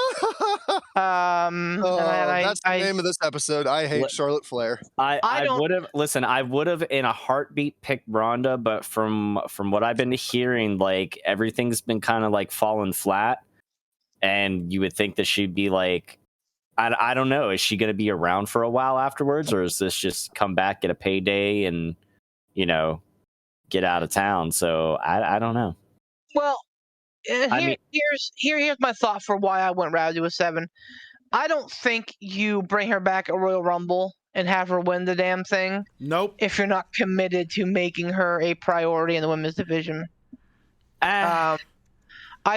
And That's the name of this episode. I hate Let- Charlotte Flair. I don't- would have I would have in a heartbeat picked Ronda, but from what I've been hearing, like everything's been kind of like falling flat, and you would think that she'd be like, I don't know, is she going to be around for a while afterwards, or is this just come back, get a payday, and get out of town? So I don't know. Well, here's my thought for why I went Rousey with 7. I don't think you bring her back at Royal Rumble and have her win the damn thing Nope. if you're not committed to making her a priority in the women's division. I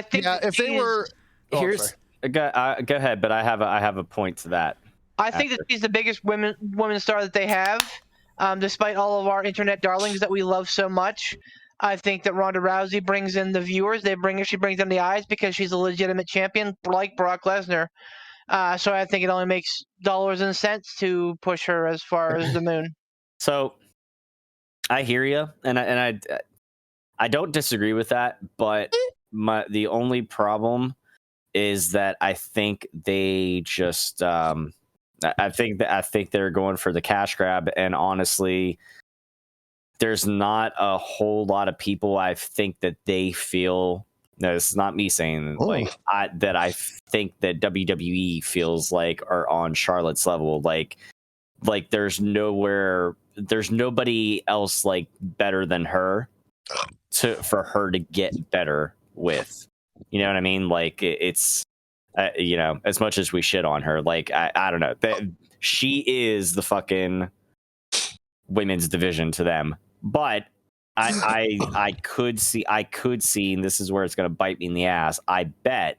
think Yeah, if they were... Oh, Here's sorry. go ahead, but I have a point to that. I think that she's the biggest women's star that they have, despite all of our internet darlings that we love so much. I think that Ronda Rousey brings in the viewers. She brings in the eyes because she's a legitimate champion, like Brock Lesnar. So I think it only makes dollars and cents to push her as far as the moon. So I hear you, and I don't disagree with that, but the only problem is that I think they just I think they're going for the cash grab, and honestly, there's not a whole lot of people I think that they feel. No, this is not me saying I think that WWE feels like are on Charlotte's level. Like there's nobody else like better than her for her to get better with. You know what I mean? Like it's as much as we shit on her, like I don't know, she is the fucking women's division to them, but. I could see, and this is where it's going to bite me in the ass. I bet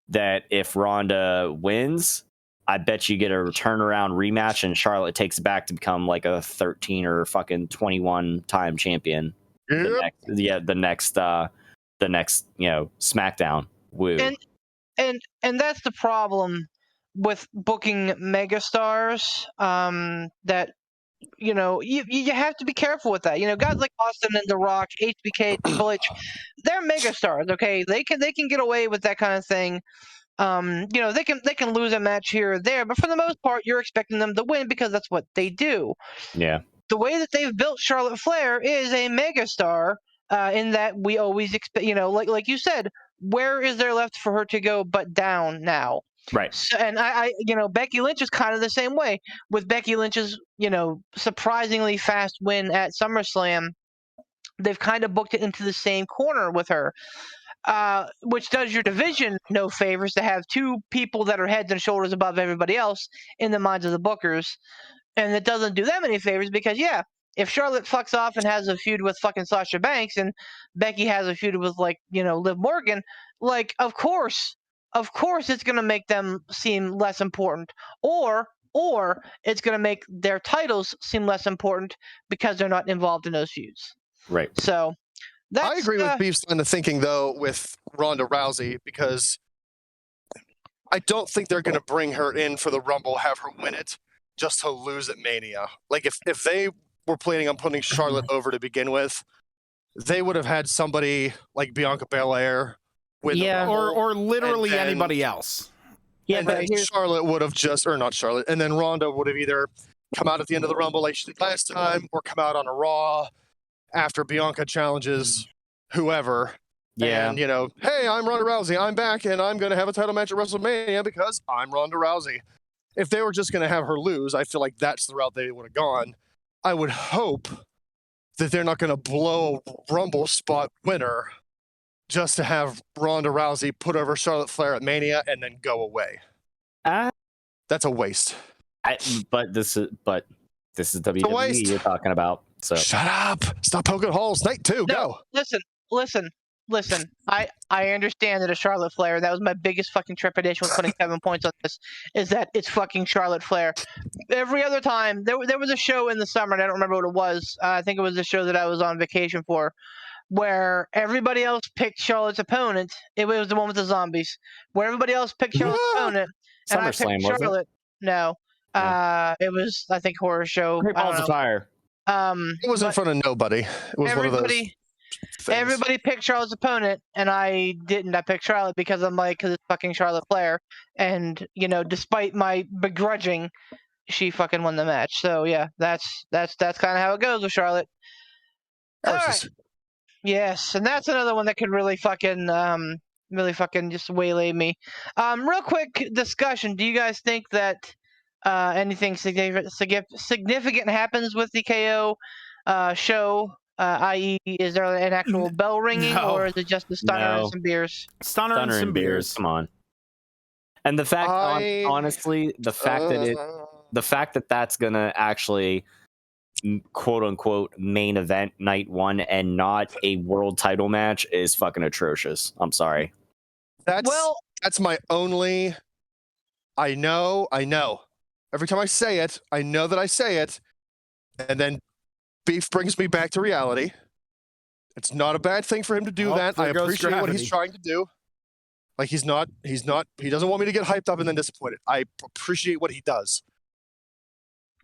that if Ronda wins, I bet you get a turnaround rematch, and Charlotte takes it back to become like a 13 or fucking 21 time champion. Yep. The next SmackDown. Woo. And that's the problem with booking megastars. That. You have to be careful with that. Guys like Austin and The Rock, HBK, Triple H, they're megastars. Okay, they can get away with that kind of thing. They can lose a match here or there, but for the most part, you're expecting them to win because that's what they do. Yeah. The way that they've built Charlotte Flair is a megastar. In that we always expect, like you said, where is there left for her to go but down now? Right. So, and Becky Lynch is kind of the same way with Becky Lynch's, surprisingly fast win at SummerSlam. They've kind of booked it into the same corner with her, which does your division no favors to have two people that are heads and shoulders above everybody else in the minds of the bookers. And it doesn't do them any favors because, if Charlotte fucks off and has a feud with fucking Sasha Banks and Becky has a feud with, Liv Morgan, of course it's going to make them seem less important. Or it's going to make their titles seem less important because they're not involved in those feuds. Right. So I agree with Beef's line of thinking, though, with Ronda Rousey, because I don't think they're going to bring her in for the Rumble, have her win it, just to lose at Mania. Like, if they were planning on putting Charlotte over to begin with, they would have had somebody like Bianca Belair win the Rumble, or literally and then- anybody else. Yeah, and but then here's, Charlotte would have not Charlotte, and then Ronda would have either come out at the end of the Rumble like she did last time, or come out on a Raw after Bianca challenges whoever. Yeah. And, hey, I'm Ronda Rousey. I'm back, and I'm going to have a title match at WrestleMania because I'm Ronda Rousey. If they were just going to have her lose, I feel like that's the route they would have gone. I would hope that they're not going to blow a Rumble spot winner just to have Ronda Rousey put over Charlotte Flair at Mania and then go away. Ah, That's a waste. but this is waste. WWE you're talking about. So Shut up. Stop poking holes. Night 2, go. Listen. I understand that it's Charlotte Flair. That was my biggest fucking trepidation with putting 7 points on this. Is that it's fucking Charlotte Flair. Every other time, there was a show in the summer, and I don't remember what it was. I think it was the show that I was on vacation for, where everybody else picked Charlotte's opponent. It was the one with the zombies, where everybody else picked Charlotte's opponent, and I SummerSlam, picked wasn't it? Charlotte. No, it was, I think, horror show. Great I Balls don't of know. Fire. It was in But front of nobody. It was one of those everybody, things. everybody picked Charlotte's opponent, and I didn't. I picked Charlotte because it's fucking Charlotte Flair, and despite my begrudging, she fucking won the match. So yeah, that's kind of how it goes with Charlotte. All Horses. right. Yes, and that's another one that could really fucking just waylay me. Real quick discussion. Do you guys think that anything significant happens with the KO show? I.e., is there an actual bell ringing, no. or is it just the stunner and No. some beers? Stunner and some beers. Come on. And the fact, honestly, the fact that that's gonna actually quote unquote main event night 1 and not a world title match is fucking atrocious. I'm sorry. That's my only. I know. Every time I say it, I know that I say it, and then beef brings me back to reality. It's not a bad thing for him to do that. I appreciate what he's trying to do. Like he doesn't want me to get hyped up and then disappointed. I appreciate what he does.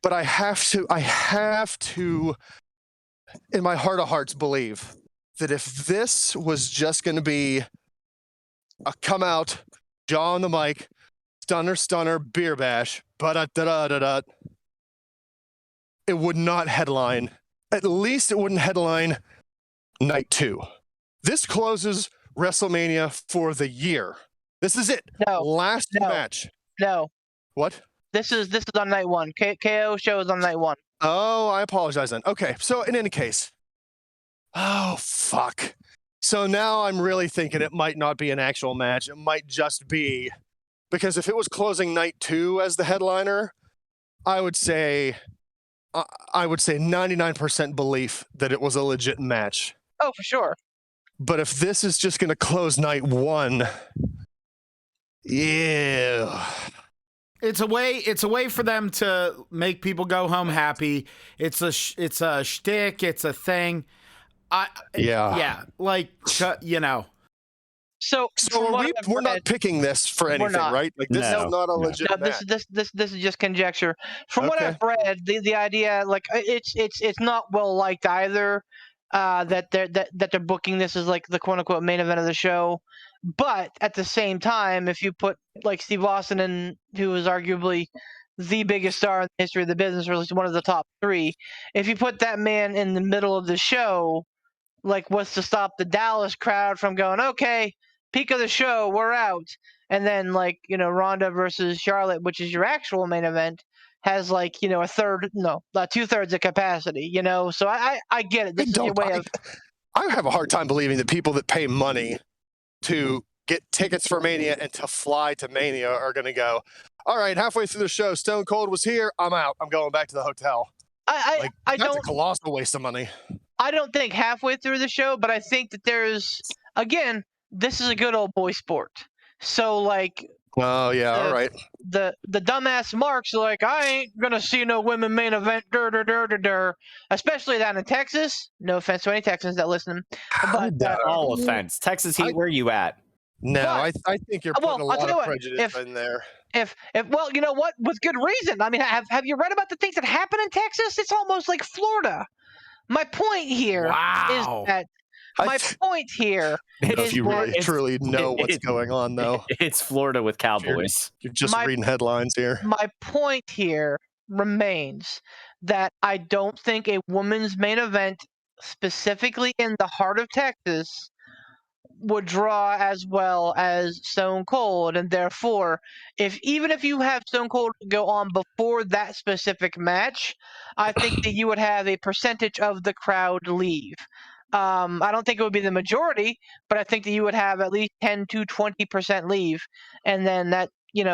But I have to, in my heart of hearts, believe that if this was just going to be a come out, jaw on the mic, stunner, beer bash, it would not headline. At least it wouldn't headline night 2. This closes WrestleMania for the year. This is it. Last match. No. What? This is on night 1. KO show is on night 1. Oh, I apologize then. Okay, so in any case. Oh, fuck. So now I'm really thinking it might not be an actual match. It might just be, because if it was closing night 2 as the headliner, I would say 99% belief that it was a legit match. Oh, for sure. But if this is just going to close night 1, yeah. It's a way for them to make people go home happy. It's a shtick. It's a thing. Yeah. Like, So we're not picking this for anything, right? Like this is not a legit match. This is just conjecture. From what I've read, the idea, like it's not well liked either. That they're booking this as like the quote unquote main event of the show. But at the same time, if you put like Steve Austin in, who is arguably the biggest star in the history of the business, or at least one of the top 3, if you put that man in the middle of the show, like what's to stop the Dallas crowd from going, okay, peak of the show, we're out. And then like, Ronda versus Charlotte, which is your actual main event, has like, a 2/3 of capacity, So I get it. This is your way of. I have a hard time believing that people that pay money to get tickets for Mania and to fly to Mania are going to go, all right, halfway through the show, Stone Cold was here, I'm out. I'm going back to the hotel. That's a colossal waste of money. I don't think halfway through the show, but I think that there's, again, this is a good old boy sport. So, like... Oh, yeah, all right. The dumbass marks are like, I ain't going to see no women main event, especially down in Texas. No offense to any Texans that listen. But all offense. Texas Heat, where you at? No, I think you're putting a lot of prejudice in there. If well, you know what? With good reason. I mean, have you read about the things that happen in Texas? It's almost like Florida. My point here is that point here if you really truly know what's going on, though. It's Florida with Cowboys. You're just reading headlines here. My point here remains that I don't think a women's main event, specifically in the heart of Texas, would draw as well as Stone Cold, and therefore, even if you have Stone Cold go on before that specific match, I think that you would have a percentage of the crowd leave. I don't think it would be the majority, but I think that you would have at least 10 to 20% leave, and then that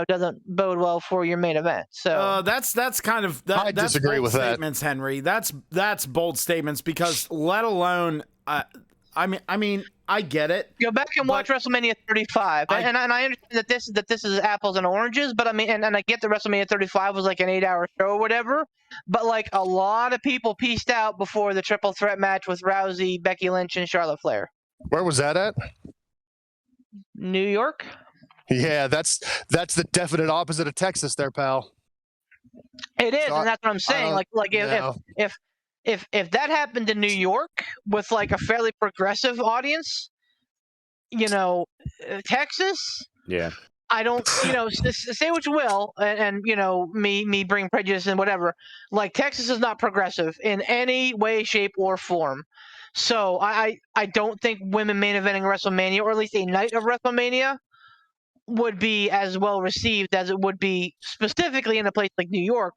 doesn't bode well for your main event. So that's kind of I that's disagree bold with that. statements, Henry. That's bold statements because let alone I mean I get it. go back and watch WrestleMania 35, and I understand that this is apples and oranges, but I mean, and I get that WrestleMania 35 was like an 8-hour show or whatever, but like a lot of people pieced out before the triple threat match with Rousey, Becky Lynch, and Charlotte Flair. Where was that at? New York. Yeah, that's the definite opposite of Texas, there, pal. It is, So and that's what I'm saying. Like no. if that happened in New York with like a fairly progressive audience, Texas. Yeah. I don't, say what you will, and me bring prejudice and whatever. Like Texas is not progressive in any way, shape, or form. So I don't think women main eventing WrestleMania, or at least a night of WrestleMania, would be as well received as it would be specifically in a place like New York.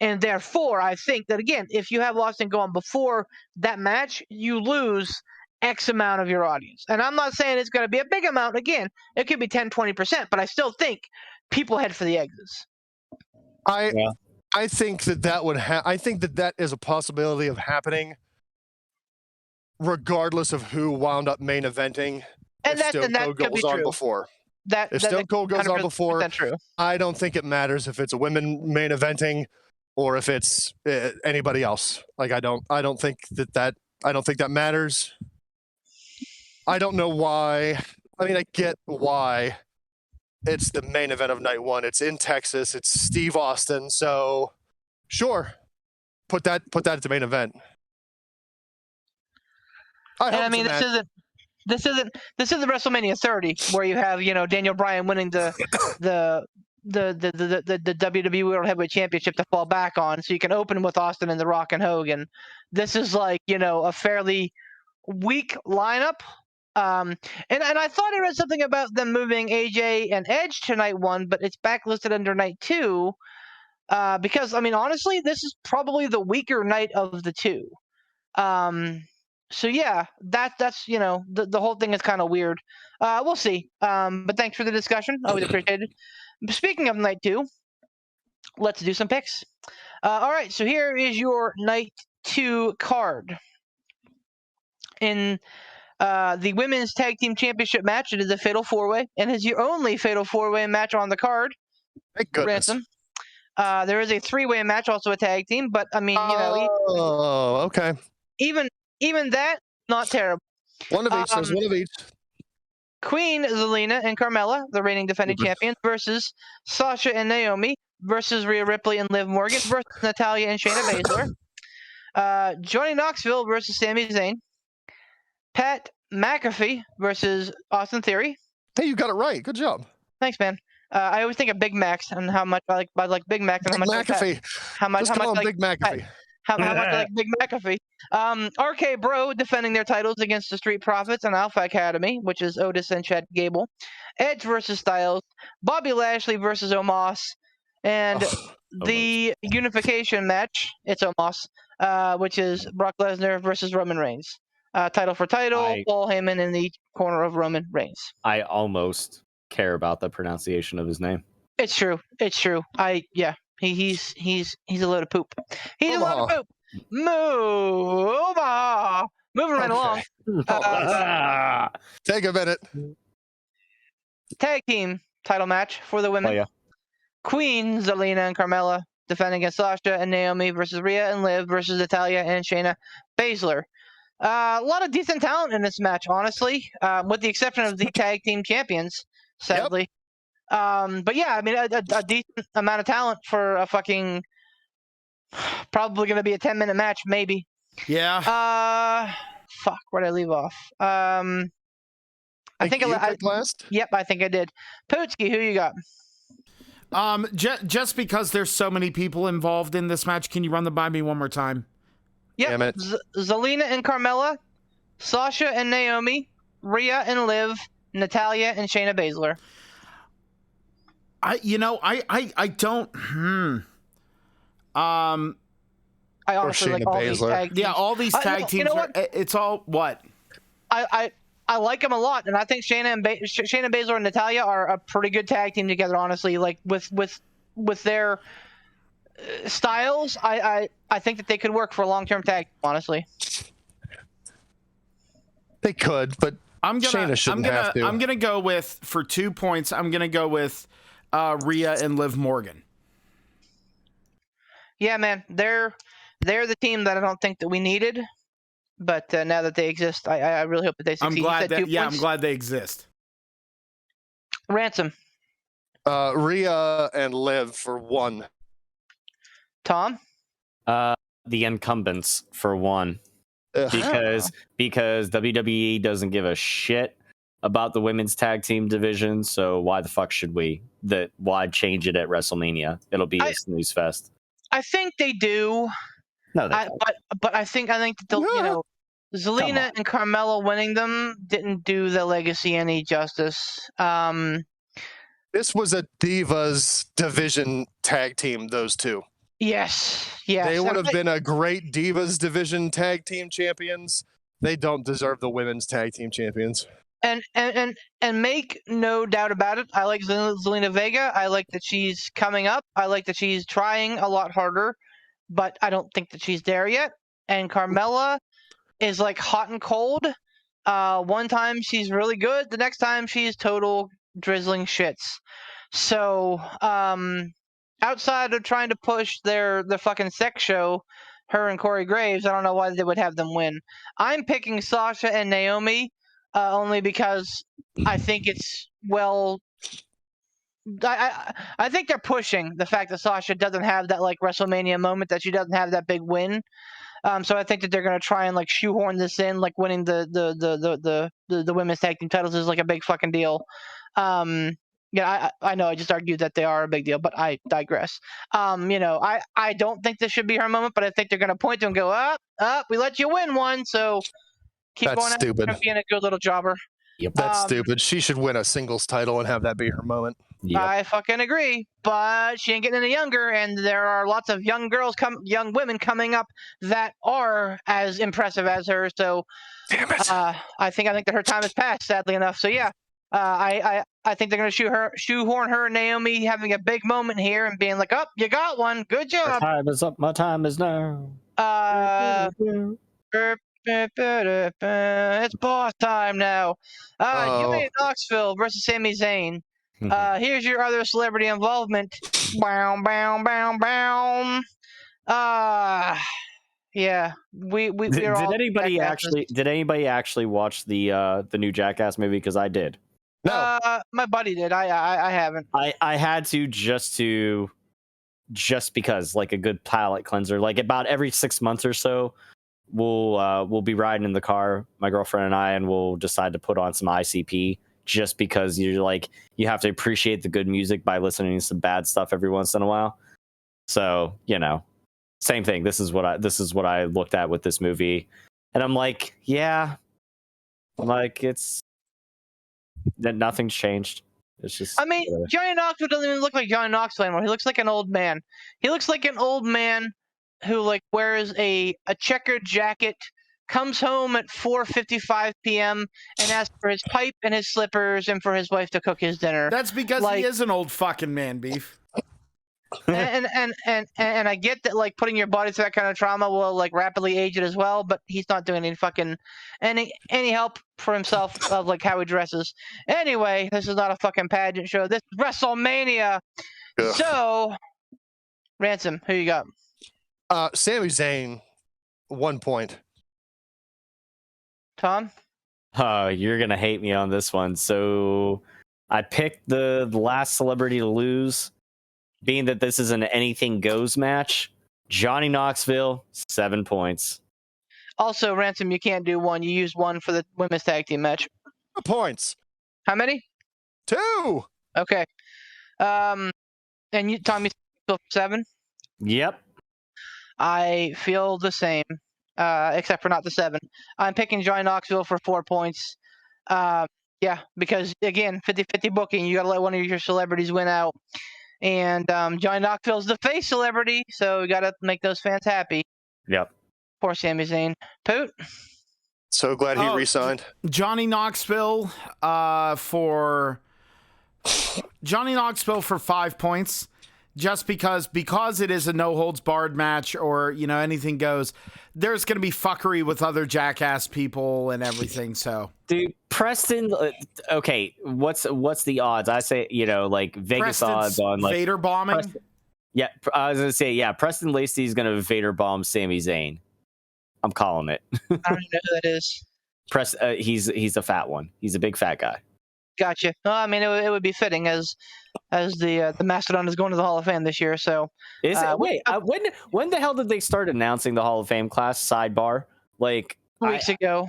And therefore, I think that, again, if you have Austin go on before that match, you lose X amount of your audience. And I'm not saying it's going to be a big amount. Again, it could be 10, 20%, but I still think people head for the exits. I think that would I think that is a possibility of happening regardless of who wound up main eventing. And if that could be goes on true. before. If Stone Cold goes on 100% before, true. I don't think it matters if it's a women main eventing or if it's anybody else. Like I don't think that matters. I don't know why. I mean, I get why it's the main event of night one. It's in Texas. It's Steve Austin. So sure, put that at the main event. This isn't WrestleMania 30 where you have Daniel Bryan winning the WWE World Heavyweight Championship to fall back on, so you can open with Austin and The Rock and Hogan. This is like a fairly weak lineup. And I thought I read something about them moving AJ and Edge to night one, but it's backlisted under night two. Because I mean, honestly, this is probably the weaker night of the two. So yeah, that's the whole thing is kind of weird. We'll see. But thanks for the discussion. Always appreciated. Speaking of night two, let's do some picks. All right, so here is your night two card. In the women's tag team championship match, it is a fatal four-way, and is your only fatal four-way match on the card. Thank goodness. Ransom. There is a three-way match, also a tag team, but I mean, Oh, okay. Even that, not terrible. One of each. There's one of each. Queen Zelina and Carmella, the reigning defending champions, versus Sasha and Naomi, versus Rhea Ripley and Liv Morgan, versus Natalya and Shayna Baszler. Johnny Knoxville versus Sami Zayn. Pat McAfee versus Austin Theory. Hey, you got it right. Good job. Thanks, man. I always think of Big Macs and how much I like Big Mac and how much McAfee. How much I like Big McAfee. How much I like Big McAfee. RK Bro defending their titles against the Street Profits and Alpha Academy, which is Otis and Chad Gable. Edge versus Styles. Bobby Lashley versus Omas. And the unification match, it's Omas, which is Brock Lesnar versus Roman Reigns. Title for title, Paul Heyman in the corner of Roman Reigns. I almost care about the pronunciation of his name. It's true. He's a load of poop. He's a load of poop. Moving right along. Take a minute. Tag team title match for the women. Oh, yeah. Queen Zelina and Carmella defending against Sasha and Naomi versus Rhea and Liv versus Natalya and Shayna Baszler. A lot of decent talent in this match, honestly, with the exception of the tag team champions, sadly. Yep. But yeah, I mean, a decent amount of talent for a fucking probably going to be a 10-minute match, maybe. Yeah. Fuck, where'd I leave off? I think you picked last. Yep, I think I did. Pootsky, who you got? Just because there's so many people involved in this match, can you run them by me one more time? Yep. Zelina and Carmella, Sasha and Naomi, Rhea and Liv, Natalya and Shayna Baszler. I don't. I honestly like all these tag teams. Yeah, all these tag teams. It's all what? I I like them a lot, and I think Shayna Baszler and Natalya are a pretty good tag team together. Honestly, like with their styles, I think that they could work for a long-term tag. Honestly, They could, but Shayna shouldn't have to. I'm gonna go with, for 2 points, I'm gonna go with Rhea and Liv Morgan. yeah, man, they're the team that I don't think that we needed, but now that they exist, I really hope that they succeed. I'm glad they exist. Ransom. Rhea and Liv for 1. Tom. The incumbents for 1. Because WWE doesn't give a shit about the women's tag team division, so why the fuck should we? Why change it at WrestleMania? It'll be a snooze fest. I think they do. No, they don't. But I think that they'll, Zelina and Carmelo winning them didn't do the legacy any justice. This was a Divas division tag team, those two. Yes. They would have been a great Divas division tag team champions. They don't deserve the women's tag team champions. And make no doubt about it, I like Zelina Vega. I like that she's coming up. I like that she's trying a lot harder, but I don't think that she's there yet. And Carmella is like hot and cold. One time she's really good. The next time she's total drizzling shits. So, outside of trying to push their fucking sex show, her and Corey Graves, I don't know why they would have them win. I'm picking Sasha and Naomi only because I think it's I think they're pushing the fact that Sasha doesn't have that like WrestleMania moment, that she doesn't have that big win. So I think that they're gonna try and like shoehorn this in, like winning the women's tag team titles is like a big fucking deal. Yeah, I know I just argued that they are a big deal, but I digress. I don't think this should be her moment, but I think they're gonna point to and go, up, we let you win one, so keep That's going stupid. being a good little jobber. Yep. That's stupid. She should win a singles title and have that be her moment. Yep. I fucking agree, but she ain't getting any younger, and there are lots of young women coming up that are as impressive as her. So, Damn it. I think that her time has passed, sadly enough. So yeah, I think they're gonna shoehorn her and Naomi having a big moment here and being like, "Oh, you got one, good job." My time is up. My time is now. It's boss time now. Johnny Knoxville versus Sami Zayn. Here's your other celebrity involvement. Bow, bow, bow, bow. Yeah. Did anybody actually watch the new Jackass movie? Because I did. No. My buddy did. I haven't. I had to just because, like, a good palate cleanser. Like, about every 6 months or so, we'll be riding in the car, my girlfriend and I, and we'll decide to put on some ICP, just because you have to appreciate the good music by listening to some bad stuff every once in a while. So, same thing. This is what I looked at with this movie, and I'm like, yeah, like it's that nothing's changed. It's just, I mean, Johnny Knoxville doesn't even look like Johnny Knoxville anymore. He looks like an old man. He looks like an old man who like wears a checkered jacket, comes home at 4:55 p.m. and asks for his pipe and his slippers and for his wife to cook his dinner. That's because he is an old fucking man, Beef. and I get that like putting your body through that kind of trauma will like rapidly age it as well, but he's not doing any help for himself of like how he dresses. Anyway, this is not a fucking pageant show. This is WrestleMania. Ugh. So, Ransom, who you got? Sami Zayn, 1 point. Tom? Oh, you're gonna hate me on this one. So I picked the last celebrity to lose, being that this is an anything goes match. Johnny Knoxville, 7 points. Also, Ransom, you can't do one. You used one for the women's tag team match. 2 points. How many? 2. Okay. And you, Tom, you still 7? Yep. I feel the same, except for not the 7. I'm picking Johnny Knoxville for 4 points. Yeah, because, again, 50-50 booking. You got to let one of your celebrities win out. And Johnny Knoxville's the face celebrity, so you got to make those fans happy. Yep. Poor Sami Zayn. Poot? So glad he re-signed. Johnny Knoxville for 5 points, just because it is a no holds barred match, or anything goes. There's going to be fuckery with other jackass people and everything. So, dude, Preston. Okay, what's the odds? I say like Vegas Preston's odds on like Vader bombing. Yeah, I was gonna say Preston Lacey is gonna Vader bomb Sami Zayn. I'm calling it. I don't even know who that is. He's a fat one. He's a big fat guy. Gotcha. Well, I mean, it would be fitting as the Mastodon is going to the Hall of Fame this year. So is it? Wait, when the hell did they start announcing the Hall of Fame class? Sidebar, like weeks ago.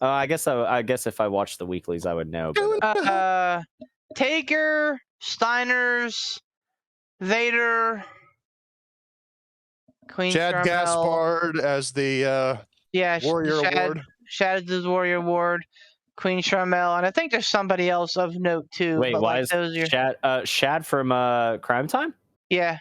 I guess if I watched the weeklies, I would know. But, Taker, Steiners, Vader, Queen Chad Carmel. Gaspard as the Warrior Award. Shad is the Warrior Award. Queen Charmel, and I think there's somebody else of note too. Wait, why is Shad from Crime Time? Yeah.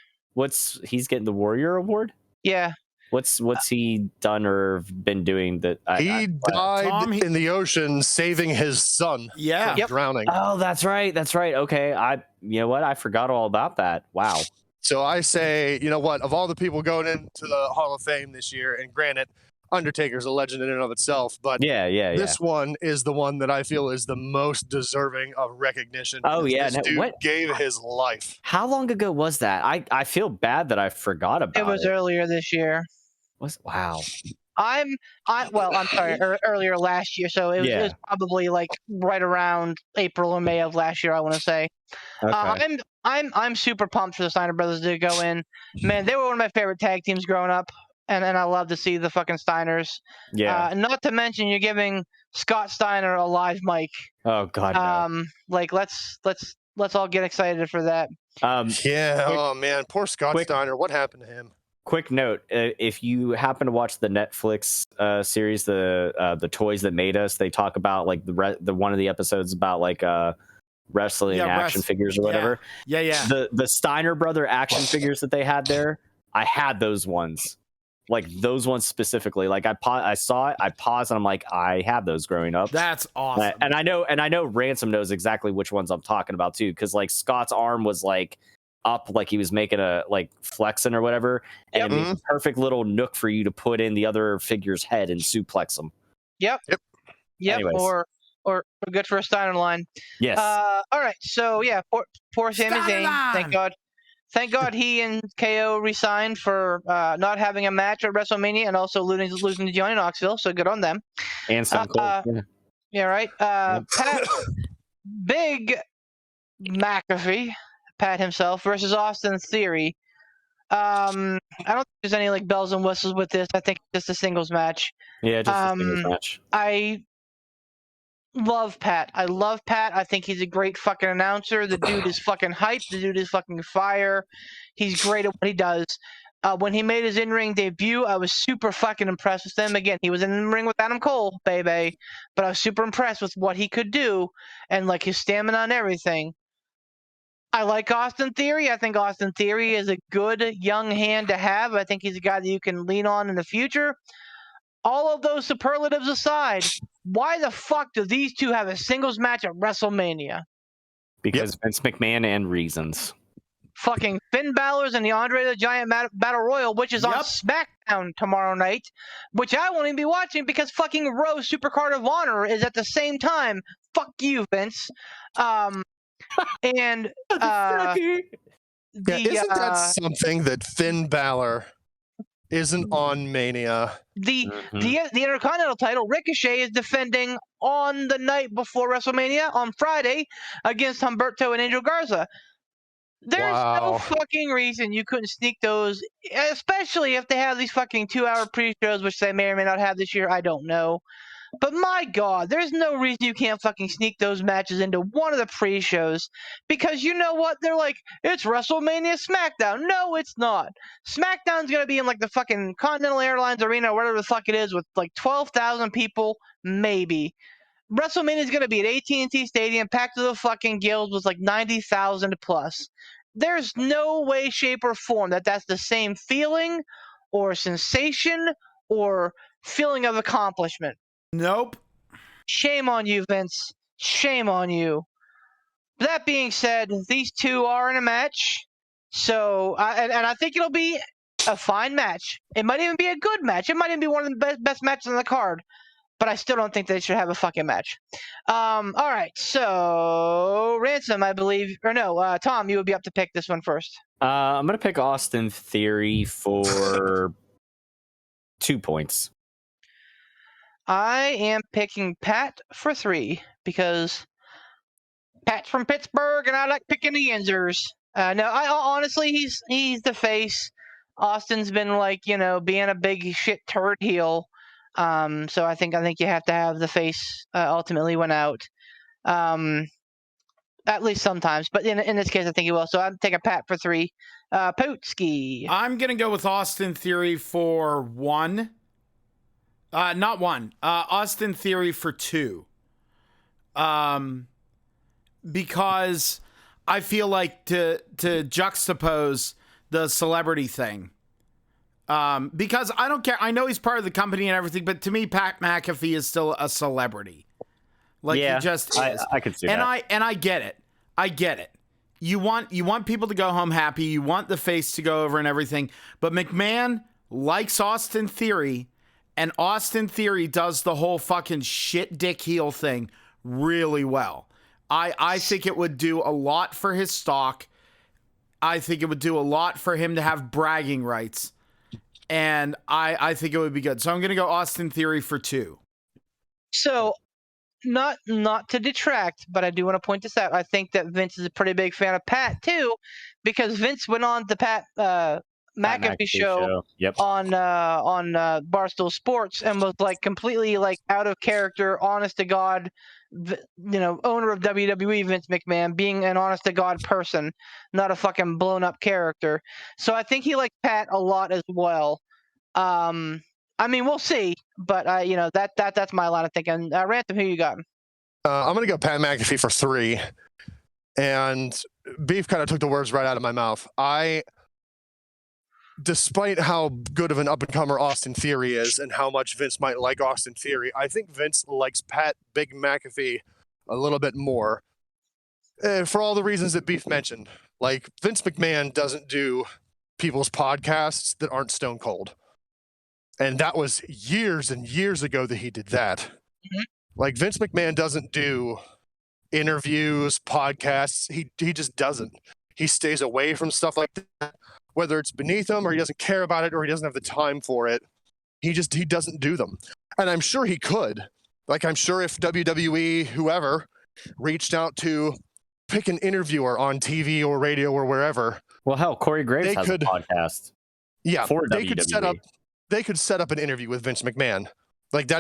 He's getting the Warrior Award? Yeah. What's he done or been doing that? He died in the ocean saving his son from drowning. Oh, that's right. Okay, you know what? I forgot all about that. Wow. So I say, you know what? Of all the people going into the Hall of Fame this year, and granted, Undertaker's a legend in and of itself, but this one is the one that I feel is the most deserving of recognition. Oh yeah, this dude gave his life. How long ago was that? I feel bad that I forgot about it. It was earlier this year. Wow. I'm sorry, earlier last year. So it was probably like right around April or May of last year, I want to say. Okay. I'm super pumped for the Steiner brothers to go in. Man, they were one of my favorite tag teams growing up. And I love to see the fucking Steiners. Yeah. Not to mention you're giving Scott Steiner a live mic. Oh God. No. Like let's all get excited for that. Oh man, poor Scott Steiner. What happened to him? Quick note: if you happen to watch the Netflix series, the Toys That Made Us, they talk about like the one of the episodes about like wrestling action figures or whatever. Yeah. The Steiner brother action figures that they had there, I had those ones. Like those ones specifically, like I saw it, I paused, and I'm like, I had those growing up. That's awesome. And I know Ransom knows exactly which ones I'm talking about too, because like Scott's arm was like up, like he was making a like flexing or whatever, and it was a perfect little nook for you to put in the other figure's head and suplex them. Yep. Anyways. Or good for a Steiner line. Yes. All right. So yeah, poor Sami Zayn. Thank God he and KO resigned for not having a match at WrestleMania and also losing to Johnny Knoxville. So good on them. And Stone Cold. Yeah, right. Pat, Big McAfee, Pat himself versus Austin Theory. I don't think there's any like bells and whistles with this. I think it's just a singles match. Yeah, just a singles match. I love Pat. I think he's a great fucking announcer. The dude is fucking hype. The dude is fucking fire. He's great at what he does. When he made his in-ring debut, I was super fucking impressed with him. Again, he was in the ring with Adam Cole, baby. But I was super impressed with what he could do and like his stamina and everything. I like Austin Theory. I think Austin Theory is a good young hand to have. I think he's a guy that you can lean on in the future. All of those superlatives aside, why the fuck do these two have a singles match at WrestleMania? Because Vince McMahon and reasons. Fucking Finn Balor's and the Andre the Giant Battle Royal, which is on SmackDown tomorrow night, which I won't even be watching because fucking Raw Supercard of Honor is at the same time. Fuck you, Vince. And isn't that something that Finn Balor isn't on Mania? The Intercontinental title, Ricochet is defending on the night before WrestleMania on Friday against Humberto and Angel Garza. There's no fucking reason you couldn't sneak those, especially if they have these fucking 2-hour pre-shows, which they may or may not have this year. I don't know. But my God, there's no reason you can't fucking sneak those matches into one of the pre-shows. Because you know what? They're like, it's WrestleMania SmackDown. No, it's not. SmackDown's going to be in like the fucking Continental Airlines Arena or whatever the fuck it is with like 12,000 people, maybe. WrestleMania is going to be at AT&T Stadium, packed to the fucking gills with like 90,000 plus. There's no way, shape, or form that's the same feeling or sensation or feeling of accomplishment. Nope. Shame on you, Vince. Shame on you. That being said, these two are in a match. So, and I think it'll be a fine match. It might even be a good match. It might even be one of the best matches on the card. But I still don't think they should have a fucking match. All right, so Ransom, I believe, or no, Tom, you would be up to pick this one first. I'm gonna pick Austin Theory for 2 points. I am picking Pat for 3 because Pat's from Pittsburgh and I like picking the Yinzers. No, I honestly, he's the face. Austin's been like, being a big shit turd heel. So I think you have to have the face ultimately win out. At least sometimes, but in this case, I think he will. So I'm taking Pat for 3. Pootski. I'm gonna go with Austin Theory for 1. Not 1. Austin Theory for 2. Because I feel like to juxtapose the celebrity thing. Because I don't care. I know he's part of the company and everything, but to me, Pat McAfee is still a celebrity. Like, Yeah, he just is. I could see that. I get it. I get it. You want people to go home happy. You want the face to go over and everything. But McMahon likes Austin Theory, and Austin Theory does the whole fucking shit dick heel thing really well. I think it would do a lot for his stock. I think it would do a lot for him to have bragging rights. And I think it would be good. So I'm going to go Austin Theory for 2. So, not to detract, but I do want to point this out. I think that Vince is a pretty big fan of Pat, too, because Vince went on the Pat McAfee show Yep. on Barstool Sports and was like completely like out of character, honest to God, owner of WWE, Vince McMahon, being an honest to God person, not a fucking blown up character. So I think he likes Pat a lot as well. I mean, we'll see, but that's my line of thinking. Ransom, who you got? I'm gonna go Pat McAfee for 3, and Beef kind of took the words right out of my mouth. Despite how good of an up-and-comer Austin Theory is and how much Vince might like Austin Theory, I think Vince likes Pat Big McAfee a little bit more for all the reasons that Beef mentioned. Like, Vince McMahon doesn't do people's podcasts that aren't Stone Cold. And that was years and years ago that he did that. Mm-hmm. Like, Vince McMahon doesn't do interviews, podcasts. He just doesn't. He stays away from stuff like that, whether it's beneath him or he doesn't care about it or he doesn't have the time for it. He doesn't do them. And I'm sure he could. Like, I'm sure if WWE, whoever, reached out to pick an interviewer on TV or radio or wherever. Well, hell, Corey Graves has a podcast. Yeah, for they WWE. could set up an interview with Vince McMahon. Like,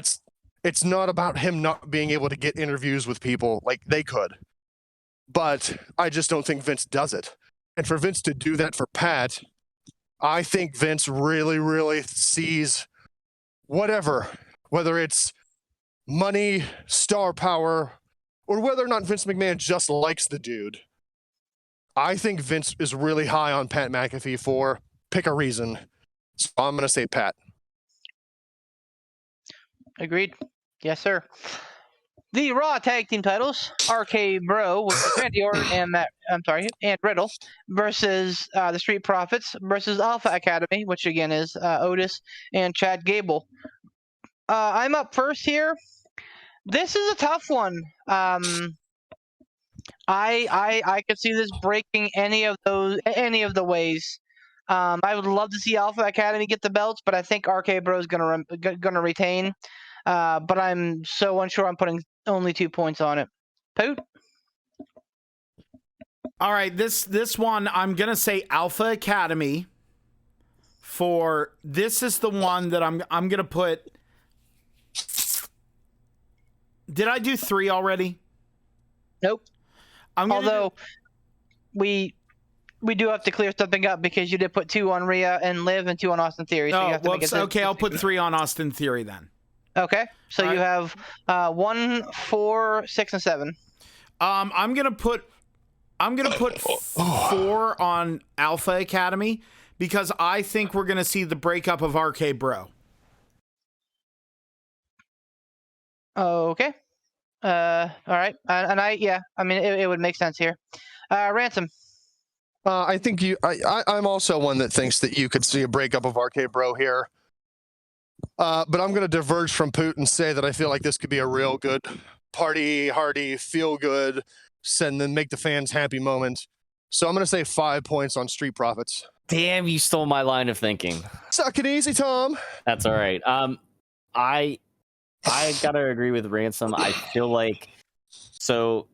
it's not about him not being able to get interviews with people. Like, they could. But I just don't think Vince does it. And for Vince to do that for Pat, I think Vince really, really sees whatever, whether it's money, star power, or whether or not Vince McMahon just likes the dude. I think Vince is really high on Pat McAfee for pick a reason. So I'm going to say Pat. Agreed. Yes, sir. The Raw Tag Team titles, RK Bro with Randy Orton and Riddle versus the Street Profits versus Alpha Academy, which again is Otis and Chad Gable. I'm up first here. This is a tough one. I could see this breaking any of the ways. I would love to see Alpha Academy get the belts, but I think RK Bro is gonna retain. But I'm so unsure. I'm putting only 2 points on it. Poot. All right, this one I'm gonna say Alpha Academy. For this is the one that I'm gonna put. Did I do 3 already? Nope. Although we do have to clear something up because you did put 2 on Rhea and Liv and 2 on Austin Theory. So you have to make it okay, I'll put 3 on Austin Theory then. Okay, so you have 1, 4, 6, and 7. I'm gonna put 4 on Alpha Academy because I think we're gonna see the breakup of RK Bro. Okay. All right. And I mean, it would make sense here. Ransom. I think I'm also one that thinks that you could see a breakup of RK Bro here. But I'm going to diverge from Poot and say that I feel like this could be a real good party, hardy, feel good, and then make the fans happy moment. So I'm going to say 5 points on Street Profits. Damn, you stole my line of thinking. Suck it easy, Tom. That's all right. I gotta agree with Ransom. I feel like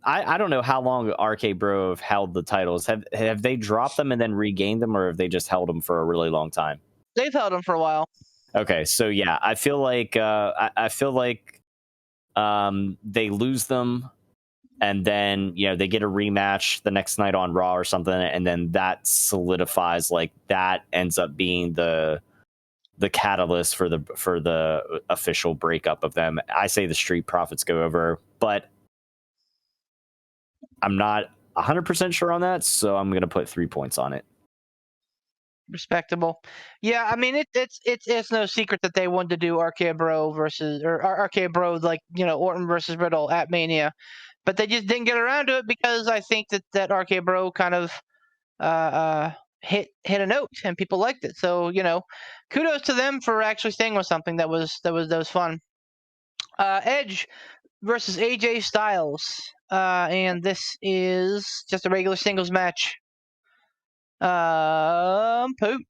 I don't know how long RK Bro have held the titles. Have they dropped them and then regained them, or have they just held them for a really long time? They've held them for a while. Okay, so yeah, I feel like they lose them, and then they get a rematch the next night on Raw or something, and then that solidifies, like that ends up being the catalyst for the official breakup of them. I say the Street Profits go over, but I'm not 100% sure on that, so I'm gonna put 3 points on it. Respectable. Yeah, I mean it's no secret that they wanted to do RK Bro like Orton versus Riddle at Mania, but they just didn't get around to it because I think that RK Bro kind of hit a note and people liked it. So kudos to them for actually staying with something that was fun. Edge versus AJ Styles, and this is just a regular singles match. Poot.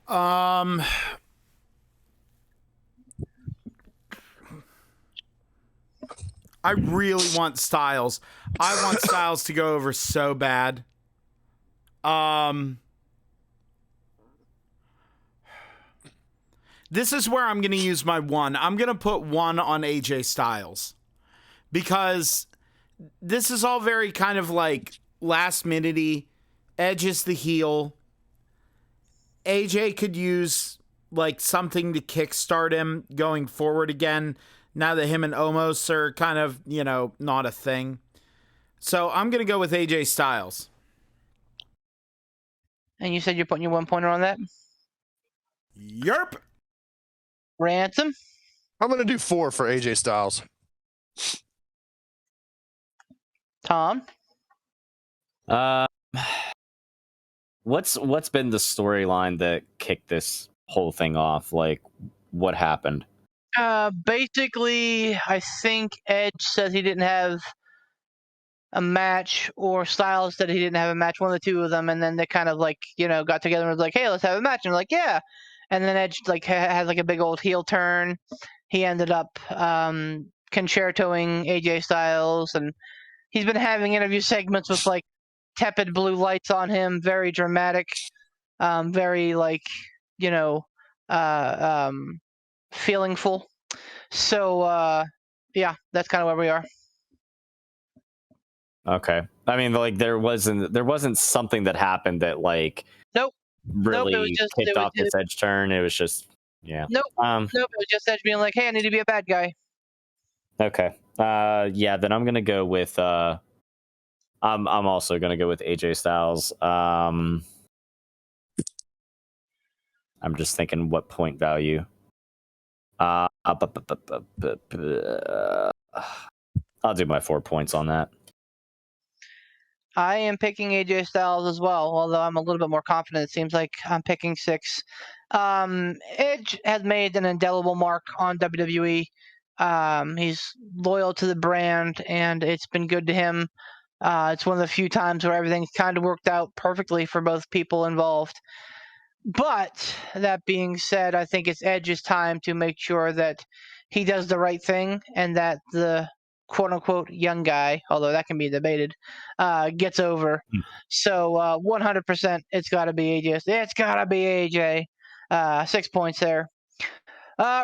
I really want Styles. I want Styles to go over so bad. This is where I'm going to use my 1. I'm going to put 1 on AJ Styles. Because this is all very kind of like last minute-y. Edge is the heel. AJ could use like something to kickstart him going forward again, now that him and Omos are kind of, not a thing. So I'm going to go with AJ Styles. And you said you're putting your 1 pointer on that? Yerp. Ransom? I'm going to do 4 for AJ Styles. Tom? What's been the storyline that kicked this whole thing off? Like, what happened? Basically, I think Edge says he didn't have a match, or Styles said he didn't have a match, one of the two of them, and then they kind of got together and was like, hey, let's have a match. And we're like, yeah. And then Edge has a big old heel turn. He ended up concertoing AJ Styles, and he's been having interview segments with tepid blue lights on him, very dramatic, very feelingful. So yeah, that's kind of where we are. Okay, I mean, there wasn't something that happened that nope. really Nope, kicked off this Edge turn. It was just Nope. Nope. It was just Edge being like, hey, I need to be a bad guy. Okay. Yeah, then I'm gonna go with I'm also gonna go with AJ Styles. I'm just thinking what point value. I'll do my 4 points on that. I am picking AJ Styles as well, although I'm a little bit more confident. It seems like I'm picking 6. Edge has made an indelible mark on WWE. He's loyal to the brand, and it's been good to him. It's one of the few times where everything's kind of worked out perfectly for both people involved. But that being said, I think it's Edge's time to make sure that he does the right thing and that the quote-unquote young guy, although that can be debated, gets over. So 100% it's got to be AJ. It's got to be AJ. 6 points there.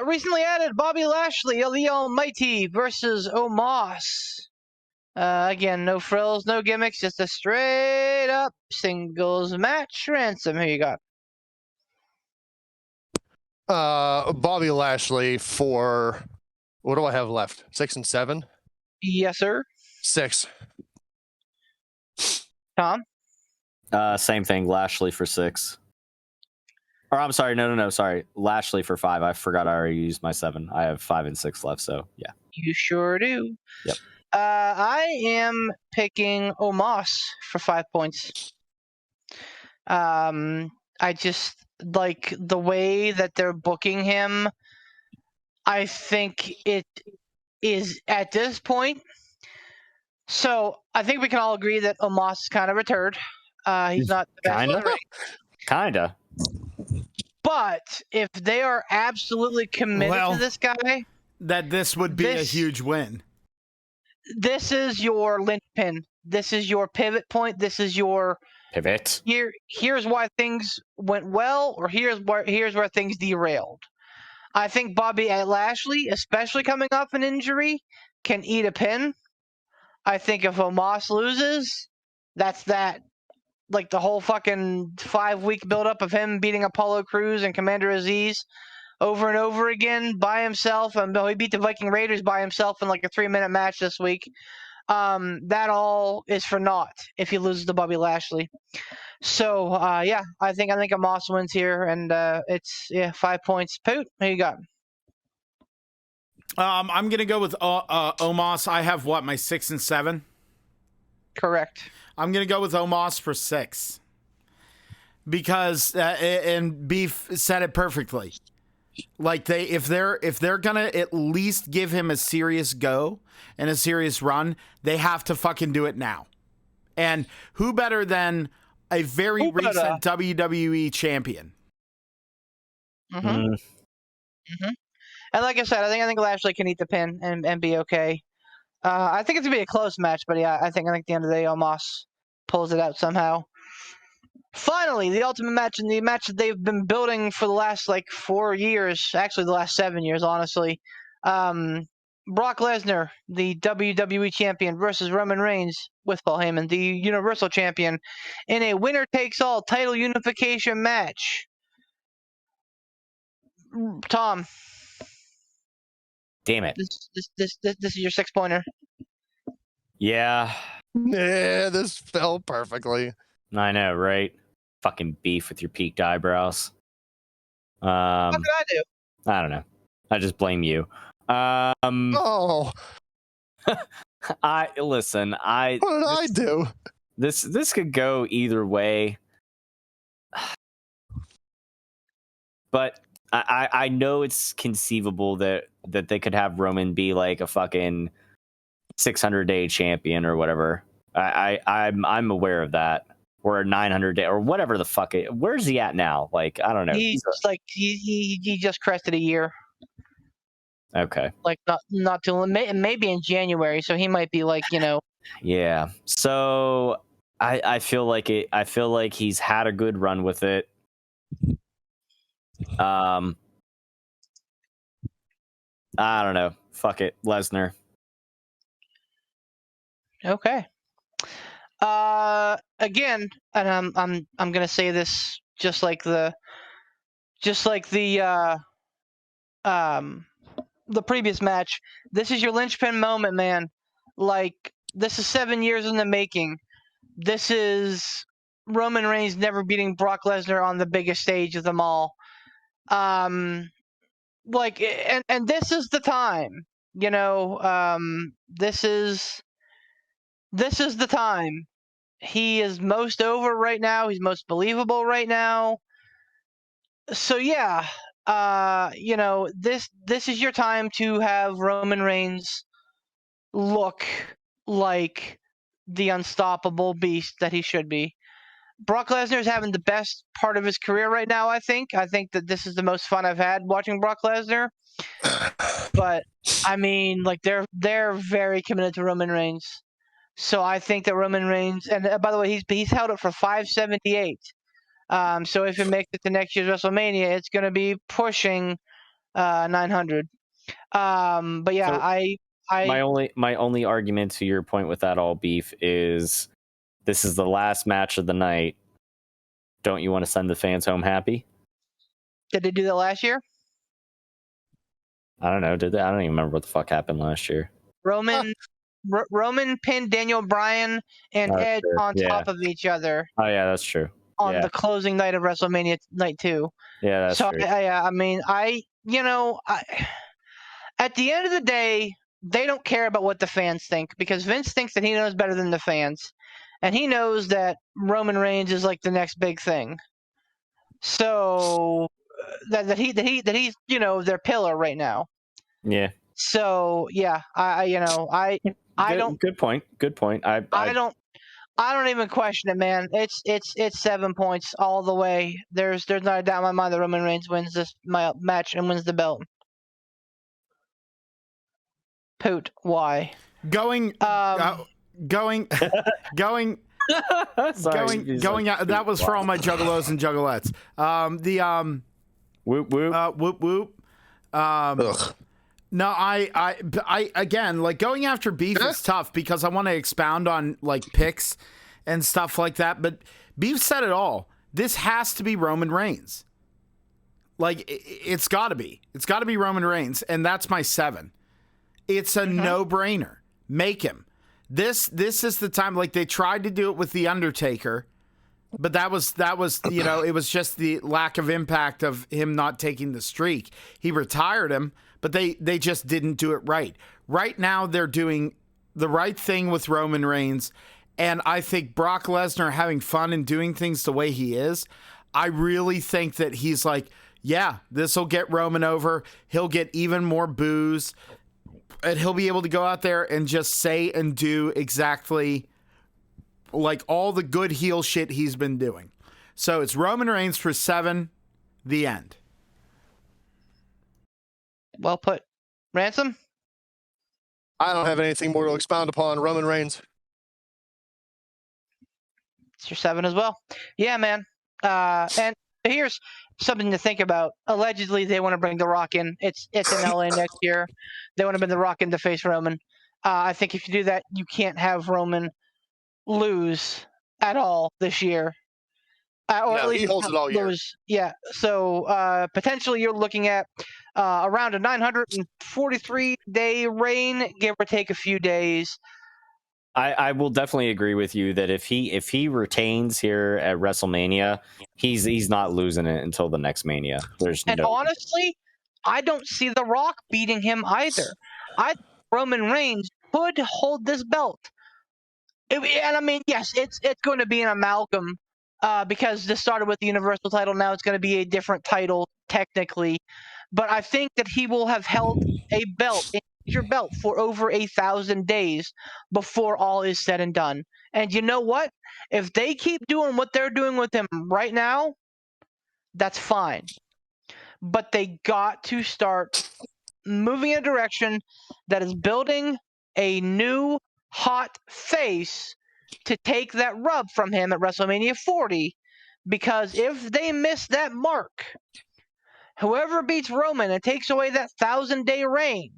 Recently added Bobby Lashley, the Almighty, versus Omas. Again, no frills, no gimmicks, just a straight-up singles match. Ransom, who you got? Bobby Lashley for, what do I have left? 6 and 7? Yes, sir. 6. Tom? Same thing, Lashley for 6. Or I'm sorry, no, sorry. Lashley for 5. I forgot I already used my 7. I have 5 and 6 left, so yeah. You sure do. Yep. I am picking Omas for 5 points. I just like the way that they're booking him. I think it is at this point. So I think we can all agree that Omas is kind of a turd. He's not the best in the ring. Kinda. But if they are absolutely committed to this guy, that this would be a huge win. This is your linchpin. This is your pivot point. This is your pivot. Here's why things went well, or here's where things derailed. I think Bobby Lashley, especially coming off an injury, can eat a pin. I think if Omas loses, that's that. Like the whole fucking 5-week buildup of him beating Apollo Crews and Commander Aziz over and over again by himself. And he beat the Viking Raiders by himself in like a 3-minute match this week. That all is for naught if he loses to Bobby Lashley. So yeah, I think Omas wins here, and it's 5 points. Poot, who you got? I'm gonna go with Omas. I have my 6 and 7. Correct. I'm gonna go with Omas for 6 because and Beef said it perfectly. Like if they're gonna at least give him a serious go and a serious run, they have to fucking do it now. And who better than a very recent WWE champion? Mm-hmm. Mm-hmm. And like I said, I think Lashley can eat the pin and be okay. I think it's gonna be a close match, but yeah, I think at the end of the day, Omas pulls it out somehow. Finally, the ultimate match, and the match that they've been building for the last 4 years, actually the last 7 years, honestly. Brock Lesnar, the WWE champion, versus Roman Reigns with Paul Heyman, the Universal champion, in a winner-takes-all title unification match. Tom. Damn it. This is your 6-pointer. Yeah. Yeah, this fell perfectly. I know, right? Fucking Beef with your peaked eyebrows. What did I do? I don't know. I just blame you. Oh. Listen. What did I do? This could go either way. But I know it's conceivable that they could have Roman be like a fucking 600-day champion or whatever. I'm aware of that. Or a 900-day or whatever the fuck it. Where's he at now? Like, I don't know. He's he just crested a year. Okay. Like not too maybe in January, so he might be Yeah. So I feel like it. I feel like he's had a good run with it. I don't know. Fuck it, Lesnar. Okay. Again, and I'm gonna say this just like the previous match. This is your linchpin moment, man. Like, this is 7 years in the making. This is Roman Reigns never beating Brock Lesnar on the biggest stage of them all. And this is the time. This is the time. He is most over right now. He's most believable right now. So yeah, this is your time to have Roman Reigns look like the unstoppable beast that he should be. Brock Lesnar is having the best part of his career right now, I think. I think that this is the most fun I've had watching Brock Lesnar. But I mean, they're very committed to Roman Reigns. So I think that Roman Reigns, and by the way, he's held it for 578. So if it makes it to next year's WrestleMania, it's going to be pushing 900. But yeah, so my only argument to your point with that all Beef is this is the last match of the night. Don't you want to send the fans home happy? Did they do that last year? I don't know. Did they? I don't even remember what the fuck happened last year. Roman pinned Daniel Bryan and Edge on top of each other. Oh yeah, that's true. on the closing night of WrestleMania night 2. Yeah, that's so true. I mean, at the end of the day, they don't care about what the fans think because Vince thinks that he knows better than the fans, and he knows that Roman Reigns is like the next big thing. So that he's their pillar right now. Yeah. So yeah, I don't. Good point. Good point. I don't even question it, man. It's 7 points all the way. There's not a doubt in my mind that Roman Reigns wins this match and wins the belt. Poot, why? Going Sorry, out. That was for all my juggalos and juggalettes. Whoop whoop. Whoop whoop. No, I again, like, going after Beef is tough because I want to expound on like picks and stuff like that. But Beef said it all. This has to be Roman Reigns. Like, it's got to be. It's got to be Roman Reigns, and that's my 7. It's a no-brainer. Make him. This is the time. Like, they tried to do it with The Undertaker, but that was it was just the lack of impact of him not taking the streak. He retired him, but they just didn't do it right. Right now, they're doing the right thing with Roman Reigns, and I think Brock Lesnar having fun and doing things the way he is, I really think that he's like, yeah, this will get Roman over. He'll get even more boos. And he'll be able to go out there and just say and do exactly like all the good heel shit he's been doing. So it's Roman Reigns for 7, the end. Well put. Ransom? I don't have anything more to expound upon. Roman Reigns. It's your 7 as well. Yeah, man. And here's something to think about. Allegedly, they want to bring The Rock in. It's in LA next year. They want to bring The Rock in to face Roman. I think if you do that, you can't have Roman lose at all this year. Or at least he holds it all year. Yeah. So potentially you're looking at around a 943-day reign, give or take a few days. I will definitely agree with you that if he retains here at WrestleMania, he's not losing it until the next Mania. Honestly, I don't see The Rock beating him either. I think Roman Reigns could hold this belt. And I mean, yes, it's going to be an amalgam because this started with the Universal title. Now it's going to be a different title technically, but I think that he will have held a major belt for over 1,000 days before all is said and done. And you know what? If they keep doing what they're doing with him right now, that's fine. But they got to start moving in a direction that is building a new hot face to take that rub from him at WrestleMania 40. Because if they miss that mark, whoever beats Roman and takes away that 1,000-day reign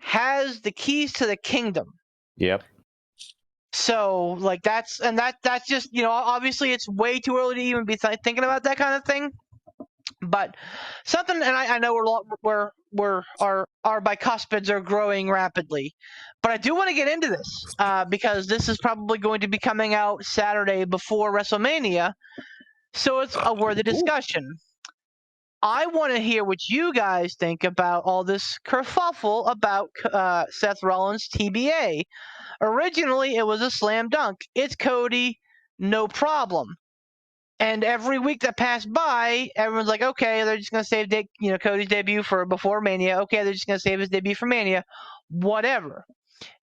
has the keys to the kingdom. Yep. So, like, that's just, obviously it's way too early to even be thinking about that kind of thing. But something, and I know our bicuspids are growing rapidly, but I do want to get into this because this is probably going to be coming out Saturday before WrestleMania, so it's a worthy discussion. I want to hear what you guys think about all this kerfuffle about Seth Rollins' TBA. Originally, it was a slam dunk. It's Cody, no problem. And every week that passed by, everyone's like, okay, they're just going to save Cody's debut for before Mania. Okay, they're just going to save his debut for Mania. Whatever.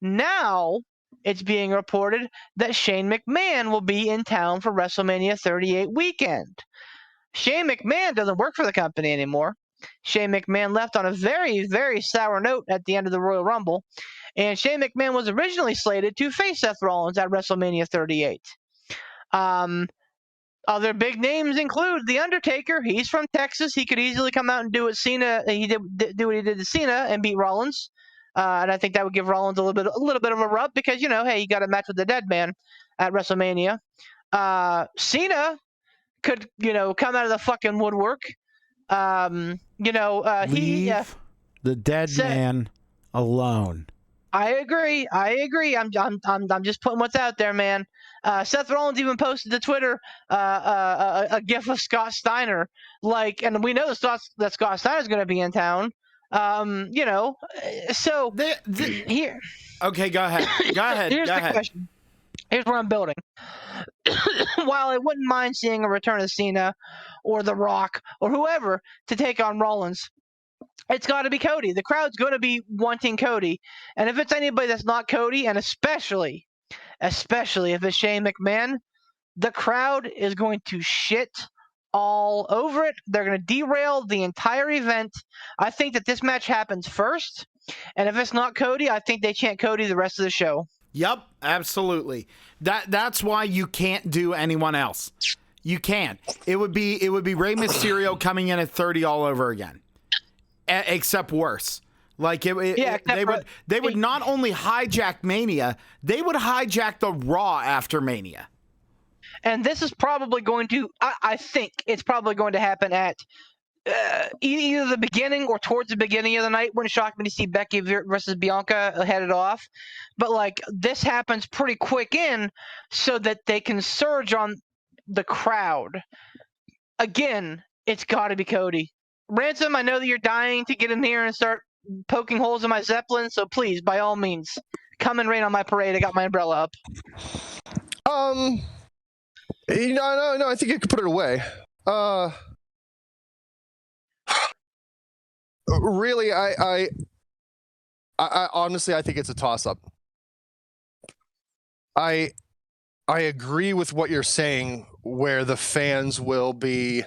Now, it's being reported that Shane McMahon will be in town for WrestleMania 38 weekend. Shane McMahon doesn't work for the company anymore. Shane McMahon left on a very, very sour note at the end of the Royal Rumble. And Shane McMahon was originally slated to face Seth Rollins at WrestleMania 38. Other big names include The Undertaker. He's from Texas. He could easily come out and do what Cena. He did what he did to Cena and beat Rollins. And I think that would give Rollins a little bit of a rub because hey, he got a match with the Dead Man at WrestleMania. Cena could come out of the fucking woodwork. Leave the Dead Man alone. I agree. I'm just putting what's out there, man. Seth Rollins even posted to Twitter a gif of Scott Steiner, and we know that Scott Steiner's going to be in town. So here. Okay, go ahead. Here's the question. Here's where I'm building. While I wouldn't mind seeing a return of Cena or The Rock or whoever to take on Rollins, it's got to be Cody. The crowd's going to be wanting Cody. And if it's anybody that's not Cody, and especially if it's Shane McMahon, the crowd is going to shit all over it. They're going to derail the entire event. I think that this match happens first. And if it's not Cody, I think they chant Cody the rest of the show. Yep, absolutely. That's why you can't do anyone else. You can't. It would be Rey Mysterio coming in at 30 all over again. Except worse. They would not only hijack Mania, they would hijack the Raw after Mania. And this is probably going to, I think it's probably going to happen at either the beginning or towards the beginning of the night. Wouldn't shock me to see Becky versus Bianca headed off. But this happens pretty quick so that they can surge on the crowd. Again, it's got to be Cody. Ransom, I know that you're dying to get in here and start poking holes in my Zeppelin, so please, by all means, come and rain on my parade. I got my umbrella up. No, I think you could put it away. Really, I honestly, I think it's a toss-up. I agree with what you're saying, where the fans will be.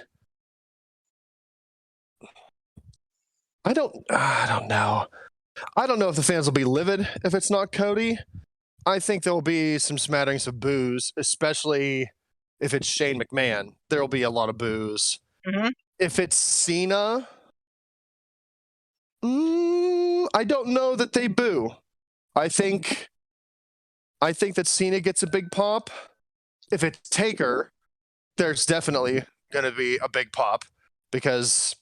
I don't know. I don't know if the fans will be livid if it's not Cody. I think there'll be some smatterings of boos, especially if it's Shane McMahon. There'll be a lot of boos. Mm-hmm. If it's Cena, I don't know that they boo. I think that Cena gets a big pop. If it's Taker, there's definitely going to be a big pop because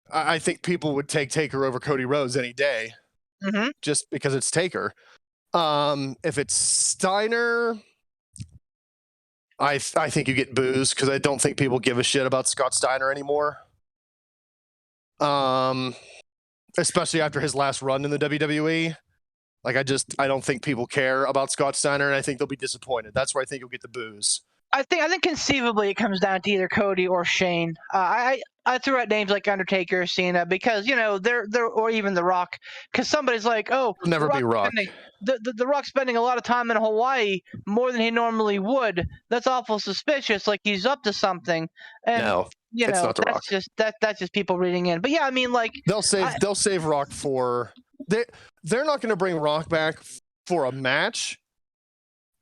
I think people would take Taker over Cody Rhodes any day, just because it's Taker. If it's Steiner, I think you get boos because I don't think people give a shit about Scott Steiner anymore. Especially after his last run in the WWE. I don't think people care about Scott Steiner, and I think they'll be disappointed. That's where I think you'll get the boos. I think conceivably it comes down to either Cody or Shane. I threw out names like Undertaker, Cena, because they're or even The Rock, because somebody's like, oh, It'll never be Rock. The Rock's spending a lot of time in Hawaii, more than he normally would. That's awful suspicious. Like he's up to something. And, no, it's not The Rock. That's just people reading in. But yeah, I mean, they'll save Rock for they're not going to bring Rock back for a match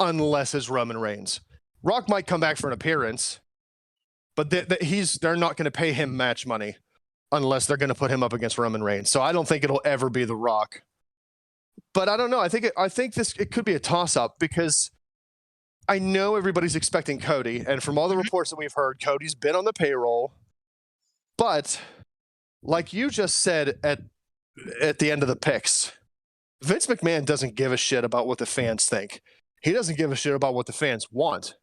unless it's Roman Reigns. Rock might come back for an appearance, but they're not going to pay him match money unless they're going to put him up against Roman Reigns. So I don't think it'll ever be The Rock. But I don't know. I think it could be a toss-up because I know everybody's expecting Cody, and from all the reports that we've heard, Cody's been on the payroll. But like you just said at the end of the picks, Vince McMahon doesn't give a shit about what the fans think. He doesn't give a shit about what the fans want.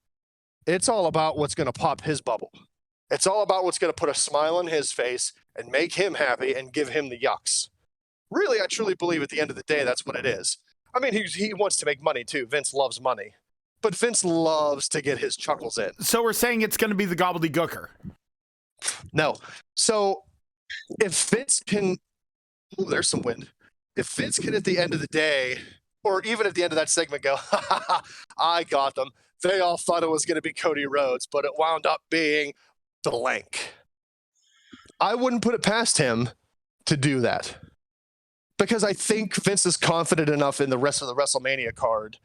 It's all about what's going to pop his bubble. It's all about what's going to put a smile on his face and make him happy and give him the yucks. Really, I truly believe at the end of the day, that's what it is. I mean, he wants to make money too. Vince loves money. But Vince loves to get his chuckles in. So we're saying it's going to be the gobbledygooker. No. So if Vince can... Ooh, there's some wind. If Vince can at the end of the day, or even at the end of that segment go, ha ha ha, I got them. They all thought it was going to be Cody Rhodes, but it wound up being blank. I wouldn't put it past him to do that. Because I think Vince is confident enough in the rest of the WrestleMania card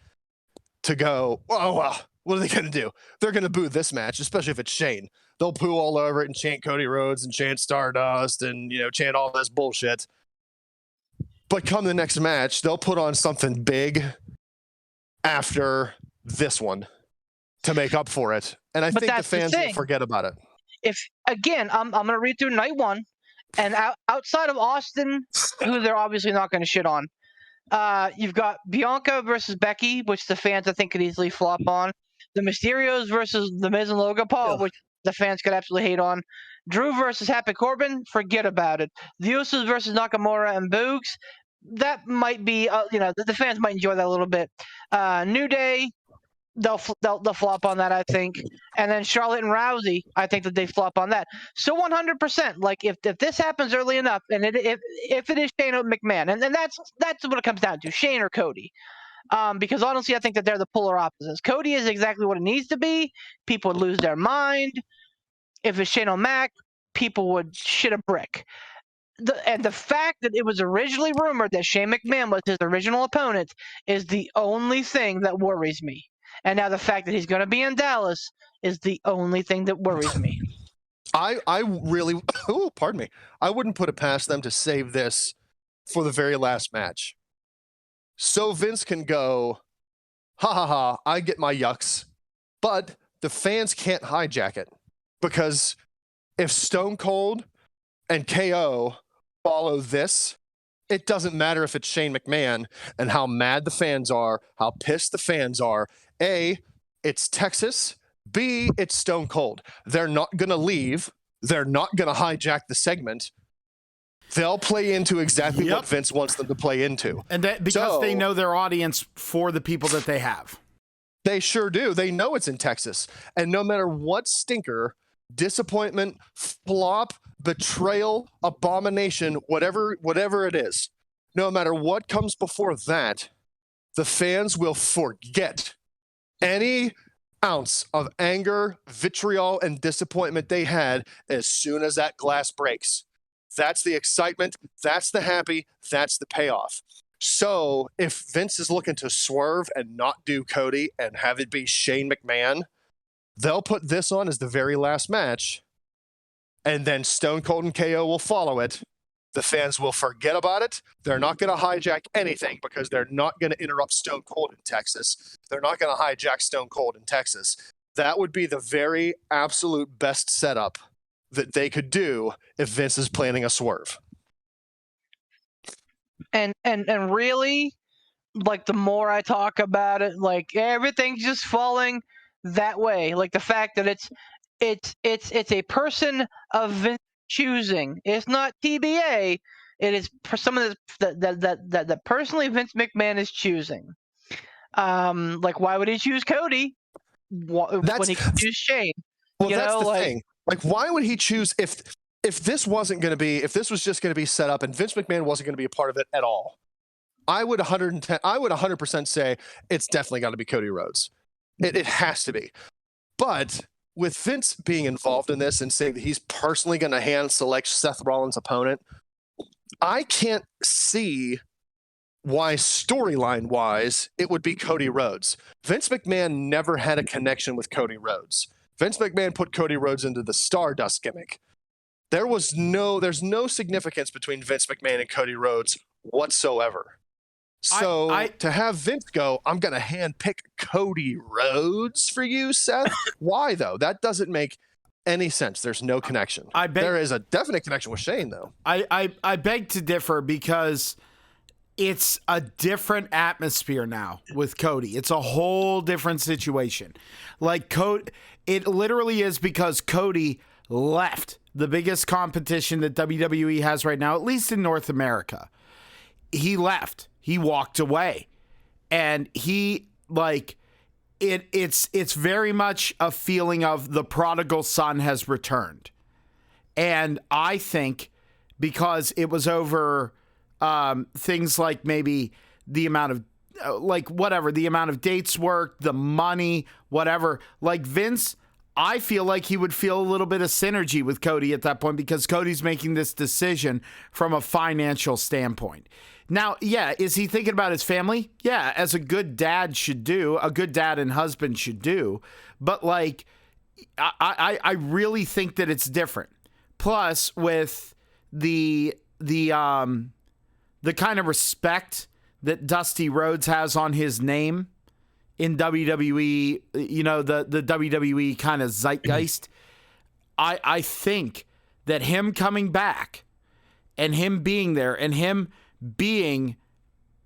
to go, oh, well, what are they going to do? They're going to boo this match, especially if it's Shane. They'll poo all over it and chant Cody Rhodes and chant Stardust and, chant all this bullshit. But come the next match, they'll put on something big after this one to make up for it. And I think the fans will forget about it. If, again, I'm going to read through night one, and outside of Austin, who they're obviously not going to shit on, You've got Bianca versus Becky, which the fans I think could easily flop on. The Mysterios versus The Miz and Logan Paul, which the fans could absolutely hate on. Drew versus Happy Corbin, forget about it. The Usos versus Nakamura and Boogs, that might be, the fans might enjoy that a little bit. New Day, they'll flop on that, I think. And then Charlotte and Rousey, I think that they flop on that. So 100%, like if this happens early enough, and if it is Shane or McMahon, and that's what it comes down to, Shane or Cody. Because honestly, I think that they're the polar opposites. Cody is exactly what it needs to be. People would lose their mind. If it's Shane O'Mac, people would shit a brick. And the fact that it was originally rumored that Shane McMahon was his original opponent is the only thing that worries me. And now the fact that he's going to be in Dallas is the only thing that worries me. I really, pardon me. I wouldn't put it past them to save this for the very last match. So Vince can go, ha ha ha, I get my yucks. But the fans can't hijack it. Because if Stone Cold and KO follow this, it doesn't matter if it's Shane McMahon and how mad the fans are, how pissed the fans are. A, it's Texas. B, it's Stone Cold. They're not going to leave. They're not going to hijack the segment. They'll play into exactly what Vince wants them to play into. And that because they know their audience for the people that they have. They sure do. They know it's in Texas. And no matter what stinker, disappointment, flop, betrayal, abomination, whatever it is, no matter what comes before that, the fans will forget any ounce of anger, vitriol, and disappointment they had as soon as that glass breaks. That's the excitement. That's the happy. That's the payoff. So if Vince is looking to swerve and not do Cody and have it be Shane McMahon, they'll put this on as the very last match, and then Stone Cold and KO will follow it. The fans will forget about it. They're not going to hijack anything because they're not going to interrupt Stone Cold in Texas. They're not going to hijack Stone Cold in Texas. That would be the very absolute best setup that they could do if Vince is planning a swerve. And really, like the more I talk about it, like everything's just falling that way. Like the fact that it's a person of Vince choosing. It's not TBA. It is someone that personally Vince McMahon is choosing. Like why would he choose Cody when he could choose Shane? Well, that's the thing. Like why would he choose if this wasn't going to be, if this was just going to be set up and Vince McMahon wasn't going to be a part of it at all? I would 100% say it's definitely got to be Cody Rhodes. It has to be. But with Vince being involved in this and saying that he's personally going to hand select Seth Rollins' opponent, I can't see why storyline wise it would be Cody Rhodes. Vince McMahon never had a connection with Cody Rhodes. Vince McMahon put Cody Rhodes into the Stardust gimmick. There's no significance between Vince McMahon and Cody Rhodes whatsoever. So to have Vince go, I'm going to hand pick Cody Rhodes for you, Seth. Why though? That doesn't make any sense. There's no connection. There is a definite connection with Shane though. I beg to differ because it's a different atmosphere now with Cody. It's a whole different situation. Like it literally is because Cody left the biggest competition that WWE has right now, at least in North America. He left. He walked away. And he it's very much a feeling of the prodigal son has returned. And I think because it was over things like maybe the amount of the amount of dates worked, the money, whatever. Like Vince, I feel like he would feel a little bit of synergy with Cody at that point because Cody's making this decision from a financial standpoint. Now, yeah, is he thinking about his family? Yeah, as a good dad should do, a good dad and husband should do. But I really think that it's different. Plus, with the kind of respect that Dusty Rhodes has on his name in WWE, the WWE kind of zeitgeist, I think that him coming back and him being there and him being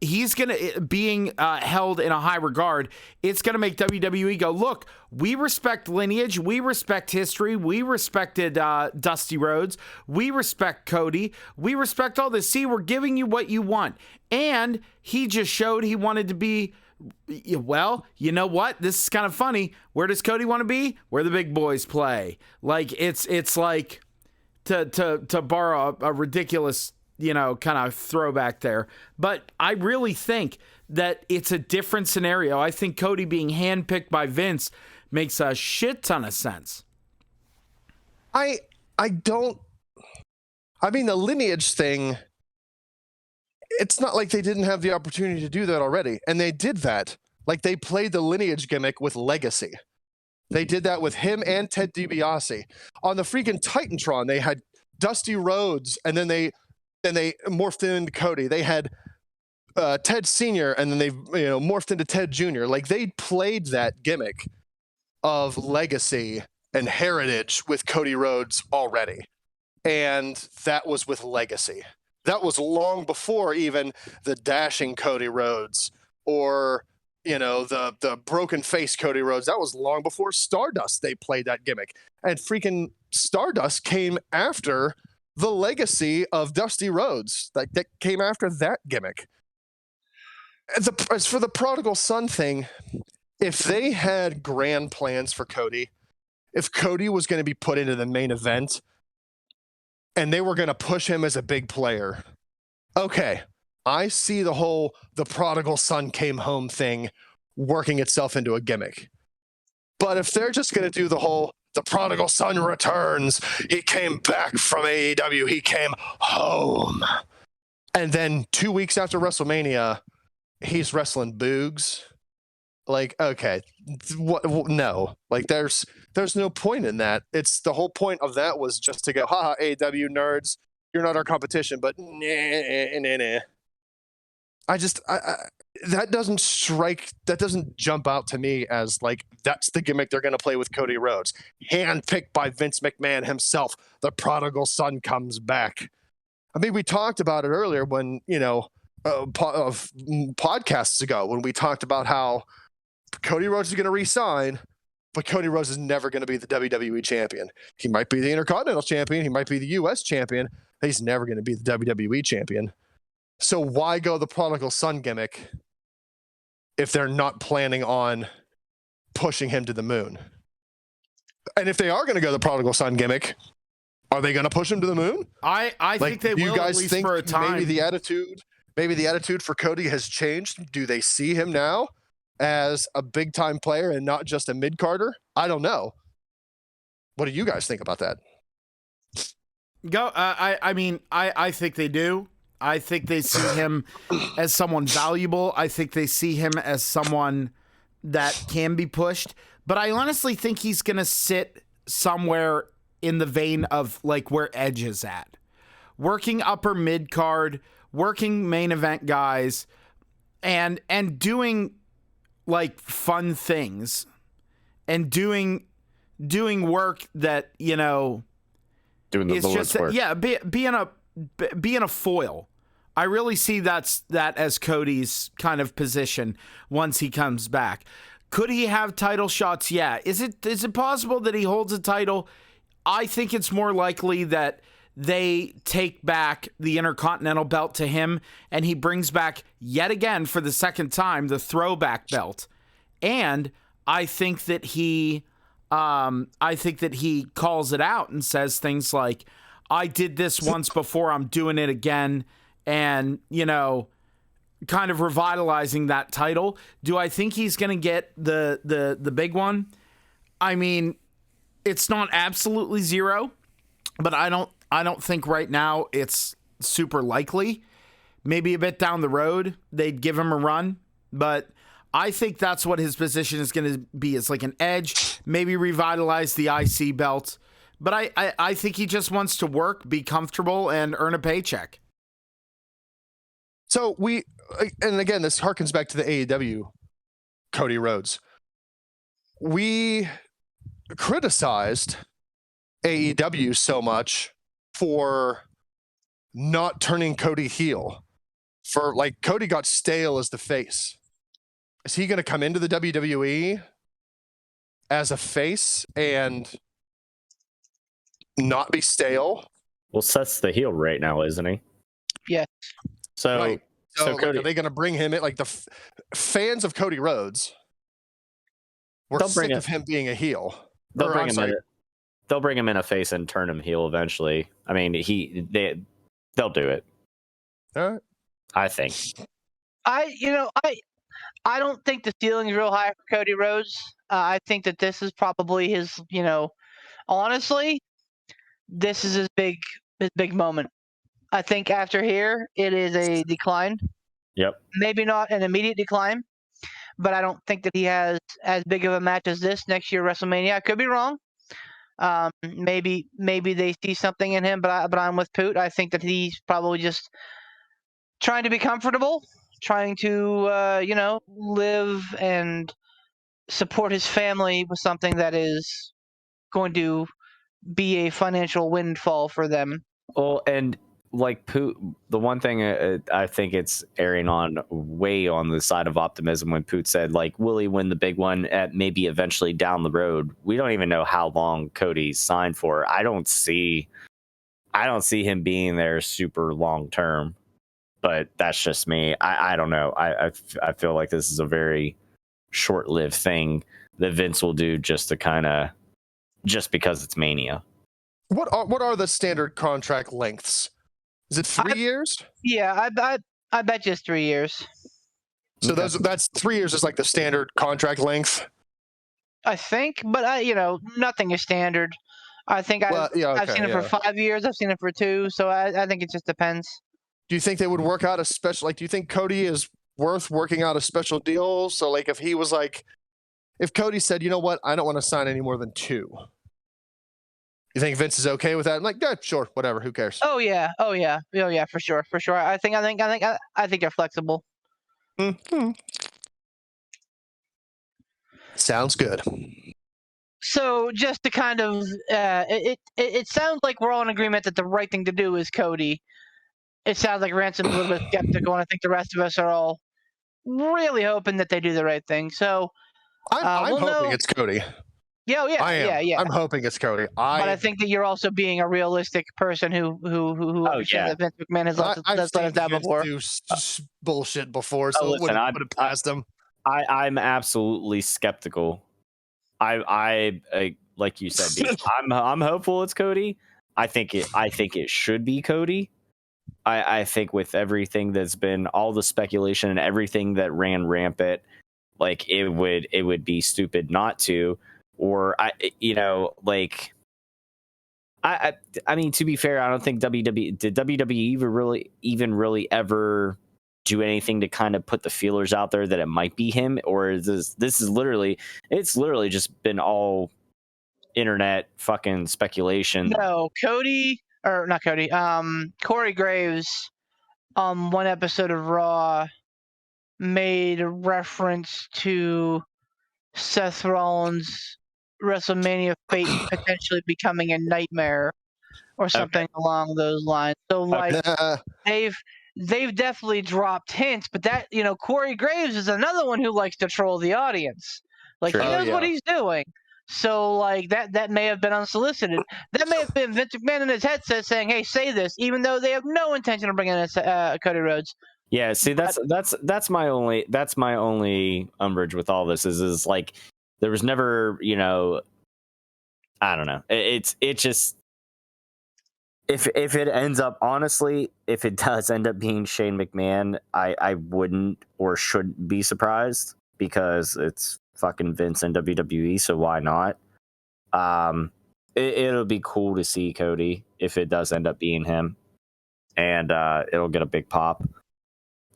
he's going to, being held in a high regard, it's going to make WWE go, look, we respect lineage, we respect history, we respected Dusty Rhodes, we respect Cody, we respect all this. See, we're giving you what you want. And he just showed he wanted to be, well, you know what? This is kind of funny. Where does Cody want to be? Where the big boys play. Like, it's like, to borrow a ridiculous, kind of throwback there. But I really think that it's a different scenario. I think Cody being handpicked by Vince makes a shit ton of sense. I mean, the lineage thing, it's not like they didn't have the opportunity to do that already. And they did that. Like, they played the lineage gimmick with Legacy. They did that with him and Ted DiBiase. On the freaking Titantron, they had Dusty Rhodes, and then they morphed into Cody. They had Ted Sr., and then they morphed into Ted Jr. Like, they played that gimmick of legacy and heritage with Cody Rhodes already. And that was with Legacy. That was long before even the dashing Cody Rhodes or, the broken face Cody Rhodes. That was long before Stardust. They played that gimmick. And freaking Stardust came after the legacy of Dusty Rhodes. That came after that gimmick. As for the prodigal son thing, if they had grand plans for Cody, if Cody was going to be put into the main event and they were going to push him as a big player, okay, I see the prodigal son came home thing working itself into a gimmick. But if they're just going to do the prodigal son returns, he came back from AEW, he came home, and then 2 weeks after WrestleMania, he's wrestling Boogs. Like, okay, no, like there's no point in that. It's the whole point of that was just to go, haha, AEW nerds, you're not our competition, but nah. That doesn't jump out to me as like, that's the gimmick they're going to play with Cody Rhodes. Handpicked by Vince McMahon himself. The prodigal son comes back. I mean, we talked about it earlier when, podcasts ago, when we talked about how Cody Rhodes is going to re-sign, but Cody Rhodes is never going to be the WWE champion. He might be the Intercontinental champion. He might be the US champion. He's never going to be the WWE champion. So why go the prodigal son gimmick if they're not planning on pushing him to the moon? And if they are going to go the prodigal son gimmick, are they going to push him to the moon? I think they will, you guys at least think for a time. Maybe the attitude for Cody has changed? Do they see him now as a big time player and not just a mid-carder? I don't know. What do you guys think about that? I think they do. I think they see him as someone valuable. I think they see him as someone that can be pushed. But I honestly think he's going to sit somewhere in the vein of like where Edge is at. Working upper mid card, working main event guys, and doing like fun things and doing work that, doing the Lord's work. Yeah, being a foil. I really see that as Cody's kind of position once he comes back. Could he have title shots? Yeah. Is it possible that he holds a title? I think it's more likely that they take back the Intercontinental belt to him and he brings back yet again for the second time the throwback belt. And I think that he calls it out and says things like, I did this once before, I'm doing it again, and, kind of revitalizing that title. Do I think he's going to get the big one? I mean, it's not absolutely zero, but I don't think right now it's super likely. Maybe a bit down the road, they'd give him a run, but I think that's what his position is going to be. It's like an Edge, maybe revitalize the IC belt. But I think he just wants to work, be comfortable, and earn a paycheck. So and again, this harkens back to the AEW Cody Rhodes. We criticized AEW so much for not turning Cody heel, for like Cody got stale as the face. Is he going to come into the WWE as a face and not be stale? Well, Seth's the heel right now, isn't he? Yes. So, Right. So Cody, are they going to bring him in? Like the fans of Cody Rhodes were They'll bring sick it- of him being a heel. they'll Or, bring I'm him sorry, in. They'll bring him in a face and turn him heel eventually. I mean, they'll do it. all right. I think. I don't think the ceiling is real high for Cody Rhodes. I think that this is probably his, honestly, this is his big moment. I think after here, it is a decline. Yep. Maybe Maybe not an immediate decline, but I don't think that he has as big of a match as this next year WrestleMania. I could be wrong. Maybe they see something in him, but I'm with Poot. I think that he's probably just trying to be comfortable, trying to live and support his family with something that is going to be a financial windfall for them. Well, and like Poot, the one thing I think it's erring on way on the side of optimism when Poot said, like, will he win the big one at maybe eventually down the road? We don't even know how long Cody's signed for. I don't see him being there super long term, but that's just me. I don't know. I feel like this is a very short-lived thing that Vince will do just because it's Mania. What are the standard contract lengths? Is it 3 years? Yeah, I bet you it's 3 years. So Okay. that's 3 years is like the standard contract length. I think, but nothing is standard. I think I've seen it for 5 years. I've seen it for 2. So I think it just depends. Do you think they would work out a special? Like, do you think Cody is worth working out a special deal? So, like, if Cody said, you know what, I don't want to sign any more than 2. You think Vince is okay with that? I'm like, yeah, sure, whatever. Who cares? Oh yeah, for sure. I think they're flexible. Mhm. Sounds good. So just to kind of, it sounds like we're all in agreement that the right thing to do is Cody. It sounds like Ransom's a little bit skeptical, and I think the rest of us are all really hoping that they do the right thing. So I'm hoping it's Cody. yeah, I am. yeah. I'm hoping it's Cody. But I think that you're also being a realistic person who understands that Vince McMahon has let us down before. Do bullshit before, so listen, I put it past him. I'm absolutely skeptical. I like you said, Beach, I'm hopeful it's Cody. I think it should be Cody. I think with everything that's been, all the speculation and everything that ran rampant, like it would be stupid not to. Or I mean, to be fair, I don't think WWE even really ever do anything to kind of put the feelers out there that it might be him, or is this is literally just been all internet fucking speculation. No, Corey Graves on one episode of Raw made a reference to Seth Rollins' WrestleMania fate potentially becoming a nightmare or something along those lines. So like they've definitely dropped hints, but that, Corey Graves is another one who likes to troll the audience. Like Sure. he knows what he's doing. So like that may have been unsolicited. That may have been Vince McMahon in his headset saying, "Hey, say this," even though they have no intention of bringing in Cody Rhodes. Yeah, see, that's my only umbrage with all this is like there was never, I don't know. It just if it ends up, honestly, if it does end up being Shane McMahon, I wouldn't or shouldn't be surprised because it's fucking Vince and WWE, so why not? It'll be cool to see Cody if it does end up being him, and it'll get a big pop.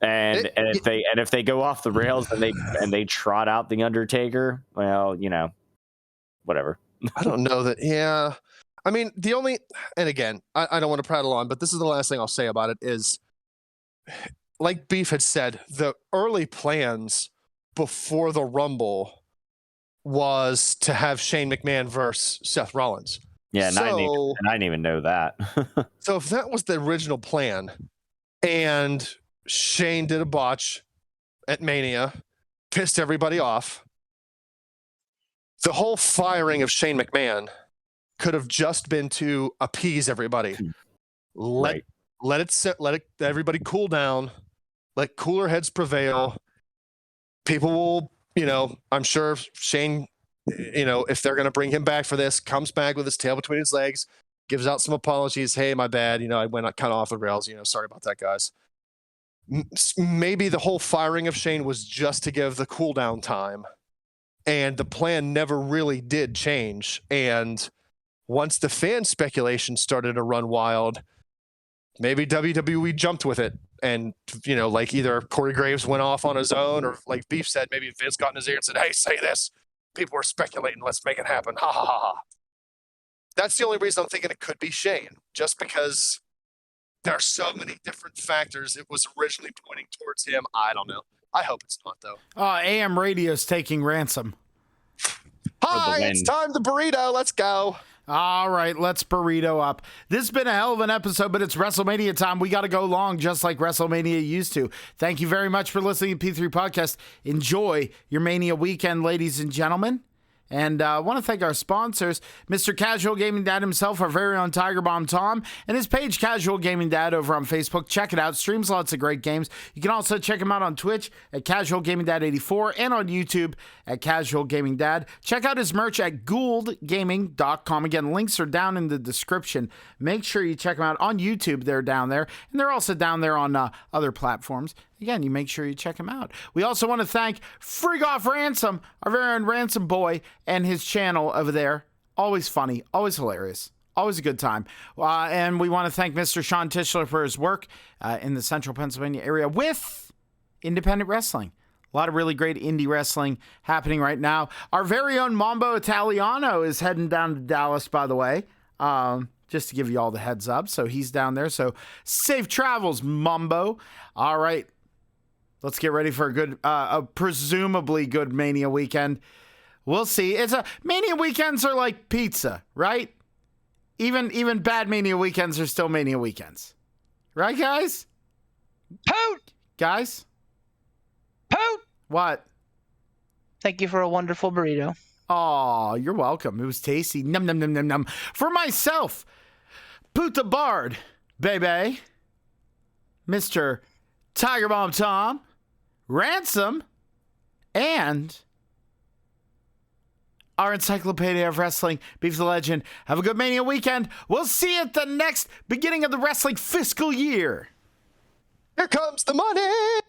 And if they go off the rails and they trot out the Undertaker, well, whatever. I don't know that. Yeah, I mean, and again, I don't want to prattle on, but this is the last thing I'll say about it is, like Beef had said, the early plans before the Rumble was to have Shane McMahon versus Seth Rollins. Yeah, and I didn't even know that. So if that was the original plan, and Shane did a botch at Mania, pissed everybody off. The whole firing of Shane McMahon could have just been to appease everybody. Let it sit, let everybody cool down, let cooler heads prevail. People will, I'm sure Shane, if they're going to bring him back for this, comes back with his tail between his legs, gives out some apologies. Hey, my bad. I went kind of off the rails. Sorry about that, guys. Maybe the whole firing of Shane was just to give the cool down time, and the plan never really did change. And once the fan speculation started to run wild, maybe WWE jumped with it. And, like either Corey Graves went off on his own, or like Beef said, maybe Vince got in his ear and said, hey, say this. People were speculating. Let's make it happen. Ha, ha, ha, ha. That's the only reason I'm thinking it could be Shane, just because there are so many different factors. It was originally pointing towards him. I don't know. I hope it's not, though. AM Radio's taking ransom. Hi, it's time to burrito. Let's go. All right, let's burrito up. This has been a hell of an episode, but it's WrestleMania time. We got to go long just like WrestleMania used to. Thank you very much for listening to P3 Podcast. Enjoy your Mania weekend, ladies and gentlemen. And I want to thank our sponsors, Mr. Casual Gaming Dad himself, our very own Tiger Bomb Tom, and his page, Casual Gaming Dad, over on Facebook. Check it out. Streams lots of great games. You can also check him out on Twitch at Casual Gaming Dad 84 and on YouTube at Casual Gaming Dad. Check out his merch at gouldgaming.com. Again, links are down in the description. Make sure you check them out on YouTube. They're down there, and they're also down there on other platforms. Again, you make sure you check him out. We also want to thank Frig Off Ransom, our very own Ransom Boy, and his channel over there. Always funny, always hilarious, always a good time. And we want to thank Mr. Sean Tischler for his work in the central Pennsylvania area with independent wrestling. A lot of really great indie wrestling happening right now. Our very own Mambo Italiano is heading down to Dallas, by the way. Just to give you all the heads up. So he's down there. So safe travels, Mambo. All right. Let's get ready for a presumably good Mania weekend. We'll see. Mania weekends are like pizza, right? Even bad Mania weekends are still Mania weekends. Right, guys? Poot! Guys? Poot! What? Thank you for a wonderful burrito. Oh, you're welcome. It was tasty. Num, num, num, num, num. For myself, Poot the Bard, baby. Mr. Tiger Bomb Tom, Ransom, and our Encyclopedia of Wrestling, Beef the Legend. Have a good Mania weekend. We'll see you at the next beginning of the wrestling fiscal year. Here comes the money.